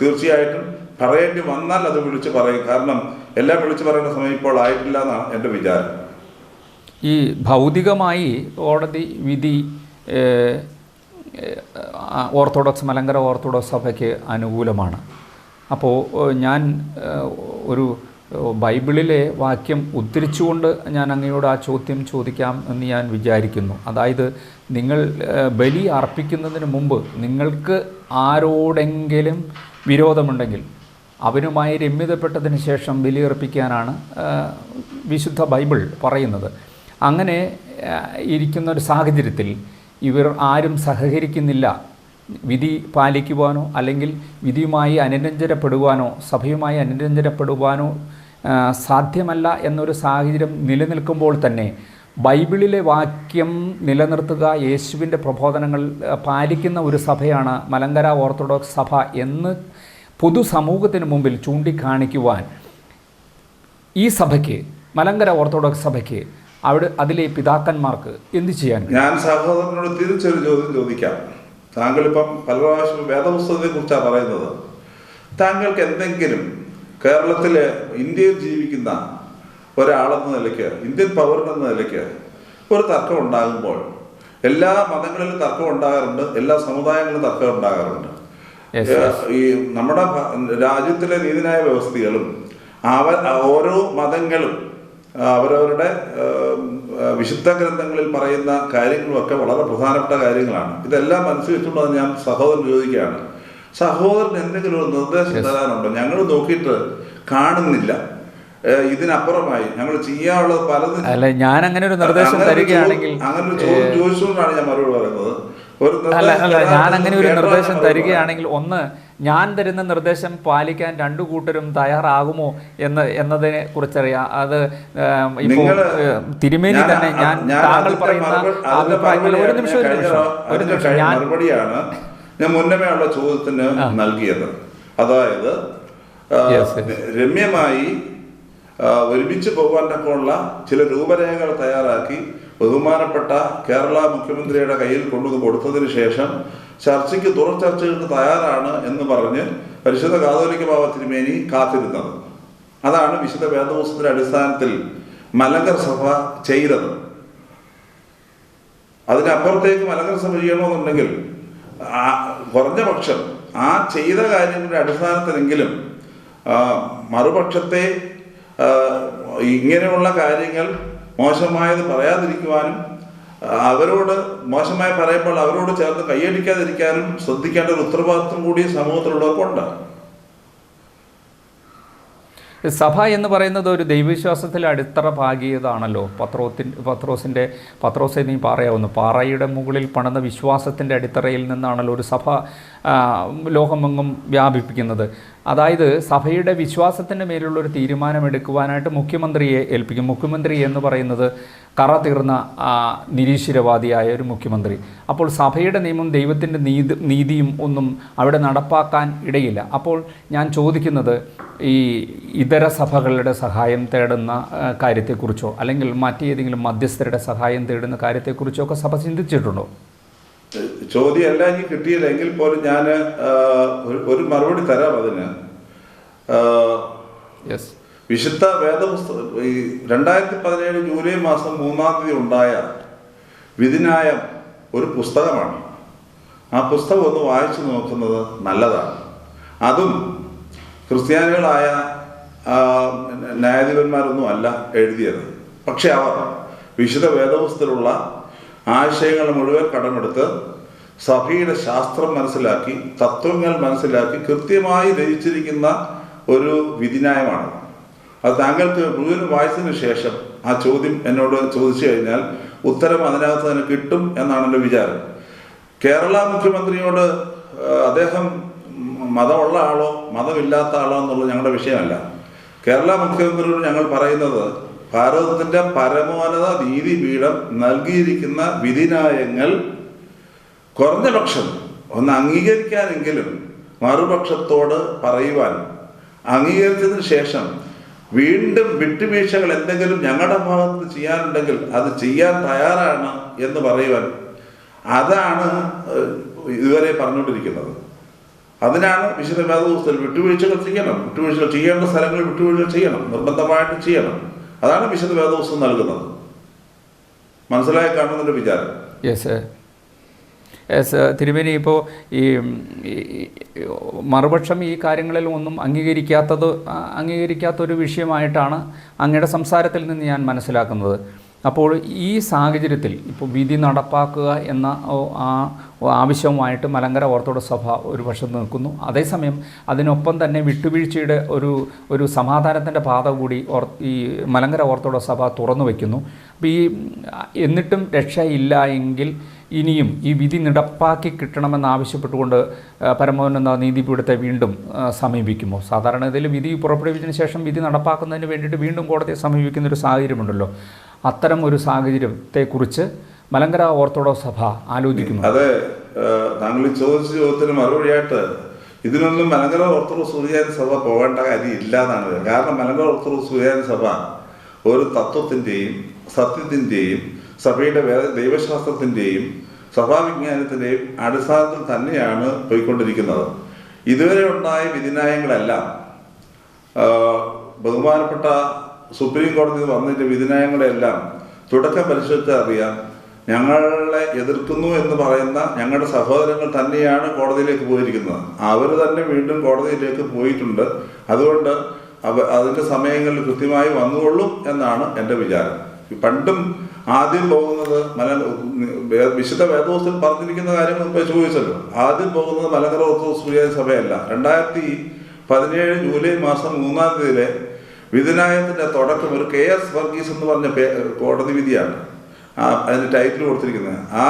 Speaker 3: തീർച്ചയായിട്ടും പറയേണ്ടി വന്നാൽ അത് വിളിച്ചു പറയും. കാരണം എല്ലാം വിളിച്ചു പറയേണ്ട സമയം ഇപ്പോൾ ആയിട്ടില്ല എന്നാണ് എൻ്റെ വിചാരം.
Speaker 2: ഈ ഭൗതികമായി കോടതി വിധി മലങ്കര ഓർത്തഡോക്സ് സഭയ്ക്ക് അനുകൂലമാണ്. അപ്പോൾ ഞാൻ ഒരു ബൈബിളിലെ വാക്യം ഉദ്ധരിച്ചുകൊണ്ട് ഞാൻ അങ്ങയോട് ആ ചോദ്യം ചോദിക്കാം എന്ന് ഞാൻ വിചാരിക്കുന്നു. അതായത്, നിങ്ങൾ ബലി അർപ്പിക്കുന്നതിന് മുമ്പ് നിങ്ങൾക്ക് ആരോടെങ്കിലും വിരോധമുണ്ടെങ്കിൽ അവനുമായി രമ്യതപ്പെട്ടതിന് ശേഷം ബലിയർപ്പിക്കാനാണ് വിശുദ്ധ ബൈബിൾ പറയുന്നത്. അങ്ങനെ ഇരിക്കുന്ന ഒരു സാഹചര്യത്തിൽ ഇവർ ആരും സഹകരിക്കുന്നില്ല, വിധി പാലിക്കുവാനോ അല്ലെങ്കിൽ വിധിയുമായി അനുരഞ്ജനപ്പെടുവാനോ സഭയുമായി അനുരഞ്ജനപ്പെടുവാനോ സാധ്യമല്ല എന്നൊരു സാഹചര്യം നിലനിൽക്കുമ്പോൾ തന്നെ ബൈബിളിലെ വാക്യം നിലനിർത്തുക, യേശുവിൻ്റെ പ്രബോധനങ്ങൾ പാലിക്കുന്ന ഒരു സഭയാണ് മലങ്കര ഓർത്തഡോക്സ് സഭ എന്ന് പൊതുസമൂഹത്തിന് മുമ്പിൽ ചൂണ്ടിക്കാണിക്കുവാൻ ഈ സഭയ്ക്ക്, മലങ്കര ഓർത്തഡോക്സ് സഭയ്ക്ക് അതിലെ പിതാക്കന്മാർക്ക് എന്ത് ചെയ്യാൻ?
Speaker 3: ഞാൻ സഹോദരനോട് തിരിച്ചൊരു ചോദ്യം ചോദിക്കാം. താങ്കളിപ്പം പല പ്രാവശ്യം വേദപുസ്തകത്തെ കുറിച്ചാണ് പറയുന്നത്. താങ്കൾക്ക് എന്തെങ്കിലും കേരളത്തിലെ ഇന്ത്യയിൽ ജീവിക്കുന്ന ഒരാളെന്ന നിലയ്ക്ക്, ഇന്ത്യൻ പൗരനെന്ന നിലയ്ക്ക് ഒരു തർക്കം ഉണ്ടാകുമ്പോൾ, എല്ലാ മതങ്ങളിലും തർക്കം ഉണ്ടാകാറുണ്ട്, എല്ലാ സമുദായങ്ങളിലും തർക്കം ഉണ്ടാകാറുണ്ട്. ഈ നമ്മുടെ രാജ്യത്തിലെ നീതിന്യായ വ്യവസ്ഥകളും ഓരോ മതങ്ങളും അവരവരുടെ വിശുദ്ധ ഗ്രന്ഥങ്ങളിൽ പറയുന്ന കാര്യങ്ങളുമൊക്കെ വളരെ പ്രധാനപ്പെട്ട കാര്യങ്ങളാണ്. ഇതെല്ലാം മനസ്സിൽ വെച്ചുകൊണ്ട് ഞാൻ സഹോദരൻ ചോദിക്കുകയാണ്, സഹോദരൻ എന്തെങ്കിലും ഒരു നിർദ്ദേശം തരാനുണ്ടോ? ഞങ്ങൾ നോക്കിയിട്ട് കാണുന്നില്ല. ഇതിനപ്പുറമായി ഞങ്ങൾ ചെയ്യാനുള്ളത് പലതും.
Speaker 2: അല്ല, ഞാൻ അങ്ങനെ ഒരു നിർദ്ദേശം തരികയാണെങ്കിൽ,
Speaker 3: അങ്ങനെ ഒരു ചോദ്യം ചോദിച്ചുകൊണ്ടാണ് ഞാൻ മറുപടി പറയുന്നത്.
Speaker 2: ഞാൻ അങ്ങനെ ഒരു നിർദ്ദേശം തരികയാണെങ്കിൽ, ഒന്ന്, ഞാൻ തരുന്ന നിർദ്ദേശം പാലിക്കാൻ രണ്ടു കൂട്ടരും തയ്യാറാകുമോ എന്നതിനെ കുറിച്ചറിയാം. അത് ഇപ്പോൾ തിരുമേനി തന്നെ താങ്കൾ പറയുന്ന അഭിപ്രായങ്ങൾ ഒരു നിമിഷം
Speaker 3: മറുപടിയാണ് ഞാൻ മുന്നമേയുള്ള ചോദ്യത്തിന് നൽകിയത്. അതായത് രമ്യമായി ഒരുമിച്ച് പോകാൻ തക്കമുള്ള ചില രൂപരേഖകൾ തയ്യാറാക്കി ബഹുമാനപ്പെട്ട കേരള മുഖ്യമന്ത്രിയുടെ കയ്യിൽ കൊടുത്തതിന് ശേഷം ചർച്ചയ്ക്ക് തുറ ചർച്ചകൾക്ക് തയ്യാറാണ് എന്ന് പറഞ്ഞ് പരിശുദ്ധ കാതോലിക്ക ബാബ തിരുമേനി കാത്തിരുന്നത്. അതാണ് വിശുദ്ധ വേദപുസ്തകത്തിന്റെ അടിസ്ഥാനത്തിൽ മലങ്കര സഭ ചെയ്തത്. അതിനപ്പുറത്തേക്ക് മലങ്കര സഭ ചെയ്യണമെന്നുണ്ടെങ്കിൽ കുറഞ്ഞ പക്ഷം ആ ചെയ്ത കാര്യങ്ങളുടെ അടിസ്ഥാനത്തിലെങ്കിലും മറുപക്ഷത്തെ ഇങ്ങനെയുള്ള കാര്യങ്ങൾ മോശമായത് പറയാതിരിക്കുവാനും അവരോട് മോശമായി പറയുമ്പോൾ അവരോട് ചേർന്ന് കൈയടിക്കാതിരിക്കാനും ശ്രദ്ധിക്കേണ്ട ഒരു ഉത്തരവാദിത്വം കൂടി സമൂഹത്തിലുള്ളവർക്കുണ്ട്.
Speaker 2: സഭ എന്ന് പറയുന്നത് ഒരു ദൈവവിശ്വാസത്തിൽ അടിത്തറ പാകിയതാണല്ലോ. പത്രോസെ നീ പറയാവുന്നു, പാറയുടെ മുകളിൽ പണിത വിശ്വാസത്തിൻ്റെ അടിത്തറയിൽ നിന്നാണല്ലോ ഒരു സഭ ലോകമെങ്ങും വ്യാപിപ്പിക്കുന്നത്. അതായത് സഭയുടെ വിശ്വാസത്തിൻ്റെ മേലുള്ള ഒരു തീരുമാനമെടുക്കുവാനായിട്ട് മുഖ്യമന്ത്രിയെ ഏൽപ്പിക്കും. മുഖ്യമന്ത്രി എന്ന് പറയുന്നത് കറ തീർന്ന നിരീശ്വരവാദിയായ ഒരു മുഖ്യമന്ത്രി. അപ്പോൾ സഭയുടെ നിയമം, ദൈവത്തിൻ്റെ നീതിയും ഒന്നും അവിടെ നടപ്പാക്കാൻ ഇടയില്ല. അപ്പോൾ ഞാൻ ചോദിക്കുന്നത്, ഈ ഇതര സഭകളുടെ സഹായം തേടുന്ന കാര്യത്തെക്കുറിച്ചോ അല്ലെങ്കിൽ മറ്റേതെങ്കിലും മധ്യസ്ഥരുടെ സഹായം തേടുന്ന കാര്യത്തെക്കുറിച്ചോ ഒക്കെ സഭ ചിന്തിച്ചിട്ടുണ്ടോ?
Speaker 3: ചോദ്യമല്ല എനിക്ക് കിട്ടിയില്ലെങ്കിൽ പോലും ഞാൻ ഒരു മറുപടി തരാം അതിന്. വിശുദ്ധ വേദപുസ്തകം ഈ 2017 ജൂലൈ മാസം 3-ാം തീയതി ഉണ്ടായ വിധിന്യായം ഒരു പുസ്തകമാണ്. ആ പുസ്തകം ഒന്ന് വായിച്ചു നോക്കുന്നത് നല്ലതാണ്. അതും ക്രിസ്ത്യാനികളായ ന്യായാധിപന്മാരൊന്നും അല്ല എഴുതിയത്. പക്ഷെ അവർ വിശുദ്ധ വേദപുസ്തകത്തിലുള്ള ആശയങ്ങൾ മുഴുവൻ കടമെടുത്ത് സഭയുടെ ശാസ്ത്രം മനസ്സിലാക്കി, തത്വങ്ങൾ മനസ്സിലാക്കി കൃത്യമായി രചിച്ചിരിക്കുന്ന ഒരു വിധിന്യായമാണ്. അത് താങ്കൾക്ക് മുഴുവൻ വായിച്ചതിന് ശേഷം ആ ചോദ്യം എന്നോട് ചോദിച്ചു കഴിഞ്ഞാൽ ഉത്തരം അതിനകത്ത് തന്നെ കിട്ടും എന്നാണ് എൻ്റെ വിചാരം. കേരള മുഖ്യമന്ത്രിയോട് അദ്ദേഹം മതമുള്ള ആളോ മതമില്ലാത്ത ആളോ എന്നുള്ളത് ഞങ്ങളുടെ വിഷയമല്ല. കേരള മുഖ്യമന്ത്രിയോട് ഞങ്ങൾ പറയുന്നത്, ഭാരതത്തിൻ്റെ പരമോന്നത നീതിപീഠം നൽകിയിരിക്കുന്ന വിധിന്യായങ്ങൾ കുറഞ്ഞ പക്ഷം ഒന്ന് അംഗീകരിക്കാനെങ്കിലും മറുപക്ഷത്തോട് പറയുവാൻ, അംഗീകരിച്ചതിന് ശേഷം വീണ്ടും വിട്ടുവീഴ്ചകൾ എന്തെങ്കിലും ഞങ്ങളുടെ ഭാഗത്ത് ചെയ്യാനുണ്ടെങ്കിൽ അത് ചെയ്യാൻ തയ്യാറാണ് എന്ന് പറയുവാൻ, അതാണ് ഇതുവരെ പറഞ്ഞുകൊണ്ടിരിക്കുന്നത്. അതിനാണ് വിശുദ്ധ വേദപുസ്തകത്തിൽ വിട്ടുവീഴ്ചകൾ ചെയ്യണം, വിട്ടുവീഴ്ചകൾ ചെയ്യേണ്ട സ്ഥലങ്ങളിൽ വിട്ടുവീഴ്ചകൾ ചെയ്യണം, നിർബന്ധമായിട്ട് ചെയ്യണം. അതാണ് വിശുദ്ധ വേദപുസ്തകം നൽകുന്നത്. മനസ്സിലായി കാണുന്നതിൻ്റെ വിചാരം.
Speaker 2: യെസ് തിരുമേനി, ഇപ്പോൾ ഈ മറുപക്ഷം ഈ കാര്യങ്ങളിൽ ഒന്നും അംഗീകരിക്കാത്തൊരു വിഷയമായിട്ടാണ് അങ്ങയുടെ സംസാരത്തിൽ നിന്ന് ഞാൻ മനസ്സിലാക്കുന്നത്. അപ്പോൾ ഈ സാഹചര്യത്തിൽ ഇപ്പോൾ വിധി നടപ്പാക്കുക എന്ന ആവശ്യവുമായിട്ട് മലങ്കര ഓർത്തഡോക്സ് സഭ ഒരു വശത്ത് നിൽക്കുന്നു. അതേസമയം അതിനൊപ്പം തന്നെ വിട്ടുവീഴ്ചയുടെ ഒരു സമാധാനത്തിൻ്റെ പാത കൂടി ഈ മലങ്കര ഓർത്തഡോക്സ് സഭ തുറന്നു വയ്ക്കുന്നു. അപ്പോൾ എന്നിട്ടും രക്ഷയില്ല എങ്കിൽ ഇനിയും ഈ വിധി നടപ്പാക്കി കിട്ടണമെന്നാവശ്യപ്പെട്ടുകൊണ്ട് പരമോന്നത നീതിപീഠത്തെ വീണ്ടും സമീപിക്കുമോ? സാധാരണ ഇതിൽ വിധി പുറപ്പെടുവിച്ചതിന് ശേഷം വിധി നടപ്പാക്കുന്നതിന് വേണ്ടിയിട്ട് വീണ്ടും കോടതിയെ സമീപിക്കുന്നൊരു സാഹചര്യമുണ്ടല്ലോ. അത്തരം ഒരു സാഹചര്യത്തെക്കുറിച്ച് മലങ്കര ഓർത്തഡോക്സ് സഭ ആലോചിക്കുന്നു.
Speaker 3: അതെ, താങ്കൾ ചോദിച്ച ചോദ്യത്തിന് മറുപടിയായിട്ട് ഇതിനൊന്നും മലങ്കര ഓർത്തഡോക്സ് സുറിയാനി സഭ പോകേണ്ട കാര്യം ഇല്ല എന്നാണ്. കാരണം മലങ്കര ഓർത്തഡോക്സ് സുറിയാനി സഭ ഒരു തത്വത്തിൻ്റെയും സത്യത്തിൻ്റെയും സഭയുടെ ദൈവശാസ്ത്രത്തിൻ്റെയും സഭാവിജ്ഞാനത്തിൻ്റെയും അടിസ്ഥാനത്തിൽ തന്നെയാണ് പോയിക്കൊണ്ടിരിക്കുന്നത്. ഇതുവരെ ഉണ്ടായ വിധിന്യായങ്ങളെല്ലാം ബഹുമാനപ്പെട്ട സുപ്രീം കോടതി വന്നതിൻ്റെ വിധിന്യായങ്ങളെല്ലാം തുടക്കം പരിശോധിച്ചാൽ അറിയാം, ഞങ്ങളെ എതിർക്കുന്നു എന്ന് പറയുന്ന ഞങ്ങളുടെ സഹോദരങ്ങൾ തന്നെയാണ് കോടതിയിലേക്ക് പോയിരിക്കുന്നത്. അവർ തന്നെ വീണ്ടും കോടതിയിലേക്ക് പോയിട്ടുണ്ട്. അതുകൊണ്ട് അതിൻ്റെ സമയങ്ങളിൽ കൃത്യമായി വന്നുകൊള്ളും എന്നാണ് എൻ്റെ വിചാരം. പണ്ടും ആദ്യം പോകുന്നത് വിശുദ്ധ വേദപുസ്തകത്തിൽ പറഞ്ഞിരിക്കുന്ന കാര്യങ്ങൾ ഇപ്പോൾ ചോദിച്ചല്ലോ. ആദ്യം പോകുന്നത് മലങ്കര ഓർത്തഡോക്സ് സുറിയാനി സഭയല്ല. 2017 ജൂലൈ മാസം 3-ാം തീയതിയിലെ വിധിന്യായത്തിൻ്റെ തുടക്കം ഒരു KS വർഗീസ് എന്ന് പറഞ്ഞ കോടതി വിധിയാണ് അതിന് ടൈറ്റിൽ കൊടുത്തിരിക്കുന്നത്. ആ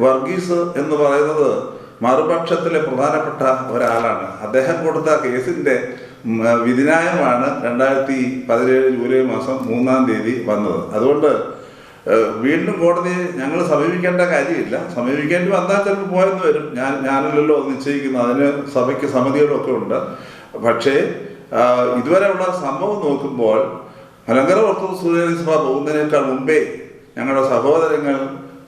Speaker 3: വർഗീസ് എന്ന് പറയുന്നത് മറുപക്ഷത്തിലെ പ്രധാനപ്പെട്ട ഒരാളാണ്. അദ്ദേഹം കൊടുത്ത കേസിൻ്റെ വിധിന്യായമാണ് 2017 ജൂലൈ മാസം 3-ാം തീയതി വന്നത്. അതുകൊണ്ട് വീണ്ടും കോടതിയെ ഞങ്ങൾ സമീപിക്കേണ്ട കാര്യമില്ല. സമീപിക്കേണ്ടി വന്നാൽ ചിലപ്പോൾ പോയെന്ന് വരും. ഞാനല്ലല്ലോ അത് നിശ്ചയിക്കുന്നത്. അതിന് സഭയ്ക്ക് സമിതികളൊക്കെ ഉണ്ട്. പക്ഷേ ഇതുവരെയുള്ള സംഭവം നോക്കുമ്പോൾ മലങ്കര ഓർത്തഡോക്സ് സുറിയാനി സഭ പോകുന്നതിനേക്കാൾ മുമ്പേ ഞങ്ങളുടെ സഹോദരങ്ങൾ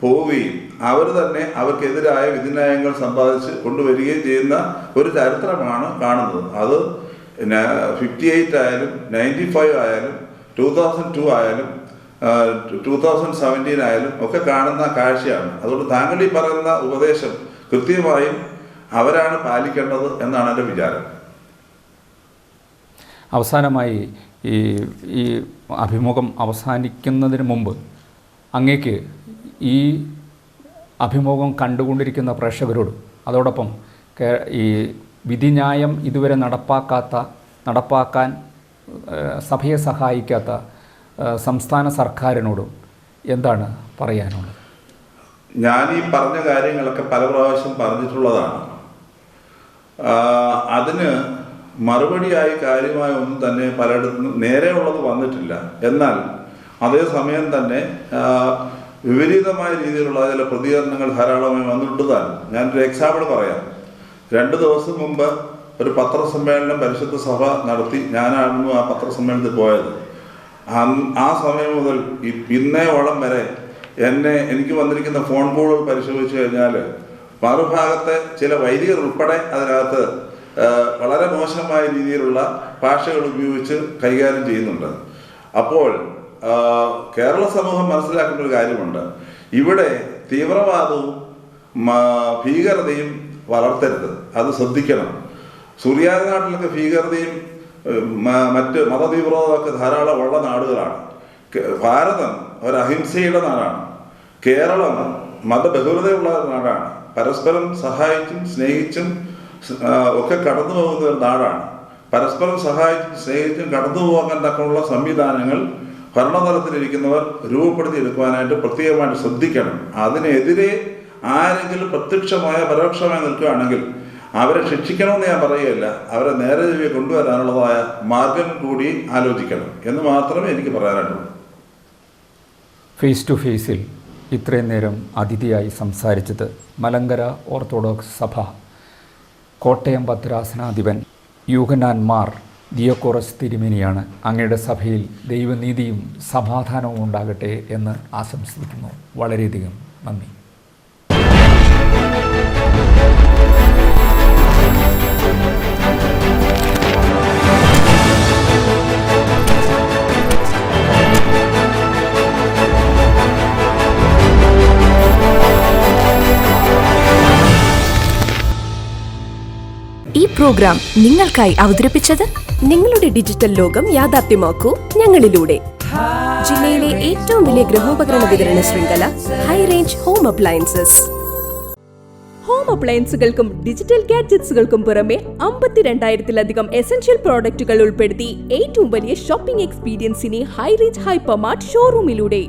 Speaker 3: പോവുകയും അവർ തന്നെ അവർക്കെതിരായ വിധിന്യായങ്ങൾ സമ്പാദിച്ച് കൊണ്ടുവരികയും ചെയ്യുന്ന ഒരു ചരിത്രമാണ് കാണുന്നത്. അത് 58 ആയാലും 95 ആയാലും 2002 ആയാലും 2017 ആയാലും ഒക്കെ കാണുന്ന കാഴ്ചയാണ്. അതുകൊണ്ട് താങ്കൾ ഈ പറയുന്ന ഉപദേശം കൃത്യമായും അവരാണ് പാലിക്കേണ്ടത് എന്നാണ് എൻ്റെ വിചാരം.
Speaker 2: അവസാനമായി ഈ അഭിമുഖം അവസാനിക്കുന്നതിന് മുമ്പ് അങ്ങേക്ക് ഈ അഭിമുഖം കണ്ടുകൊണ്ടിരിക്കുന്ന പ്രേക്ഷകരോട്, അതോടൊപ്പം ഈ വിധിന്യായം ഇതുവരെ നടപ്പാക്കാൻ സഭയെ സഹായിക്കാത്ത സംസ്ഥാന സർക്കാരിനോടും എന്താണ് പറയാനുള്ളത്?
Speaker 3: ഞാൻ ഈ പറഞ്ഞ കാര്യങ്ങളൊക്കെ പല പ്രാവശ്യം പറഞ്ഞിട്ടുള്ളതാണ്. അതിന് മറുപടിയായി കാര്യമായ ഒന്നും തന്നെ പലയിടത്തും നേരെയുള്ളത് വന്നിട്ടില്ല. എന്നാൽ അതേസമയം തന്നെ വിപരീതമായ രീതിയിലുള്ള ചില പ്രതികരണങ്ങൾ ധാരാളമായി വന്നിട്ടുള്ളതാണ്. ഞാനൊരു എക്സാമ്പിൾ പറയാം. 2 ദിവസം മുമ്പ് ഒരു പത്രസമ്മേളനം പരിശുദ്ധ സഭ നടത്തി. ഞാനായിരുന്നു ആ പത്രസമ്മേളനത്തിൽ പോയത്. ആ സമയം മുതൽ ഇന്നേവോളം വരെ എനിക്ക് വന്നിരിക്കുന്ന ഫോൺ കോളുകൾ പരിശോധിച്ചു കഴിഞ്ഞാൽ മറുഭാഗത്തെ ചില വൈദികർ ഉൾപ്പെടെ അതിനകത്ത് വളരെ മോശമായ രീതിയിലുള്ള ഭാഷകൾ ഉപയോഗിച്ച് കൈകാര്യം ചെയ്യുന്നുണ്ട്. അപ്പോൾ കേരള സമൂഹം മനസ്സിലാക്കേണ്ട ഒരു കാര്യമുണ്ട്. ഇവിടെ തീവ്രവാദവും ഭീകരതയും വളർത്തരുത്, അത് ശ്രദ്ധിക്കണം. സുറിയാനി നാട്ടിലൊക്കെ ഭീകരതയും മറ്റ് മതതീവ്രതയൊക്കെ ധാരാളം ഉള്ള നാടുകളാണ്. ഭാരതം ഒരു അഹിംസയുടെ നാടാണ്. കേരളം മതബഹുലതയുള്ള നാടാണ്. പരസ്പരം സഹായിച്ചും സ്നേഹിച്ചും ഒക്കെ കടന്നു പോകുന്ന ഒരു നാടാണ്. പരസ്പരം സഹായിച്ചും സ്നേഹിച്ചും കടന്നു പോകാൻ തക്കമുള്ള സംവിധാനങ്ങൾ ഭരണതലത്തിലിരിക്കുന്നവർ രൂപപ്പെടുത്തിയെടുക്കുവാനായിട്ട് പ്രത്യേകമായിട്ട് ശ്രദ്ധിക്കണം. അതിനെതിരെ ആരെങ്കിലും പ്രത്യക്ഷമായ പരോക്ഷമായി നിൽക്കുകയാണെങ്കിൽ അവരെ ശിക്ഷിക്കണമെന്ന് ഞാൻ പറയുകയില്ല, അവരെ നേരെ ചെവ്വേ കൊണ്ടുവരാനുള്ളതായ മാർഗം കൂടി ആലോചിക്കണം എന്ന് മാത്രമേ എനിക്ക് പറയാനായിട്ടുള്ളൂ.
Speaker 2: ഫേസ് ടു ഫേസിൽ ഇത്രയും നേരം അതിഥിയായി സംസാരിച്ചത് മലങ്കര ഓർത്തഡോക്സ് സഭ കോട്ടയം ഭദ്രാസനാധിപൻ യൂഹന്നാൻ മാർ ദിയോക്കോറസ് തിരുമേനിയാണ്. അങ്ങയുടെ സഭയിൽ ദൈവനീതിയും സമാധാനവും ഉണ്ടാകട്ടെ എന്ന് ആശംസിക്കുന്നു. വളരെയധികം നന്ദി.
Speaker 1: ഈ പ്രോഗ്രാം നിങ്ങൾക്കായി അവതരിപ്പിച്ചത് നിങ്ങളുടെ ഡിജിറ്റൽ ലോകം യാഥാർത്ഥ്യമാക്കൂ ഞങ്ങളിലൂടെ. ജില്ലയിലെ ഏറ്റവും വലിയ ഗൃഹോപകരണ വിതരണ ശൃംഖല high range home appliances. Home അപ്ലയൻസുകൾക്കും ഡിജിറ്റൽ ഗാഡ്ജറ്റ്സുകൾക്കും പുറമെ 52,000-ലധികം എസൻഷ്യൽ പ്രോഡക്റ്റുകൾ ഉൾപ്പെടുത്തി ഏറ്റവും വലിയ ഷോപ്പിംഗ് എക്സ്പീരിയൻസിനെ ഹൈ റേഞ്ച് ഹൈപ്പർമാർട്ട് ഷോറൂമിലൂടെ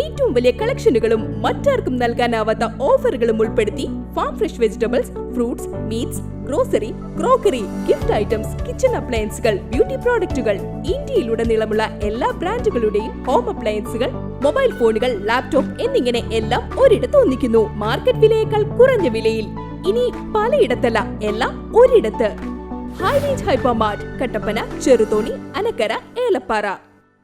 Speaker 1: ഏറ്റവും വലിയ കളക്ഷനുകളും മറ്റാർക്കും നൽകാനാവാത്ത ഓഫറുകളും ഉൾപ്പെടുത്തി farm fresh vegetables, fruits, meats, grocery, crockery, gift items, kitchen അപ്ലയൻസുകൾ, ബ്യൂട്ടി പ്രോഡക്റ്റുകൾ, ഇന്ത്യയിലുടനീളമുള്ള എല്ലാ ബ്രാൻഡുകളുടെയും ഹോം അപ്ലയൻസുകൾ, മൊബൈൽ ഫോണുകൾ, ലാപ്ടോപ്പ് എന്നിങ്ങനെ എല്ലാം ഒരിടത്ത് ഒന്നിക്കുന്നു. മാർക്കറ്റ് വിലയേക്കാൾ കുറഞ്ഞ വിലയിൽ. ഇനി പലയിടത്തല്ല, എല്ലാം ഒരിടത്ത്. High range hypermart, Kattappana, Cheruthoni, Anakkara, Elappara.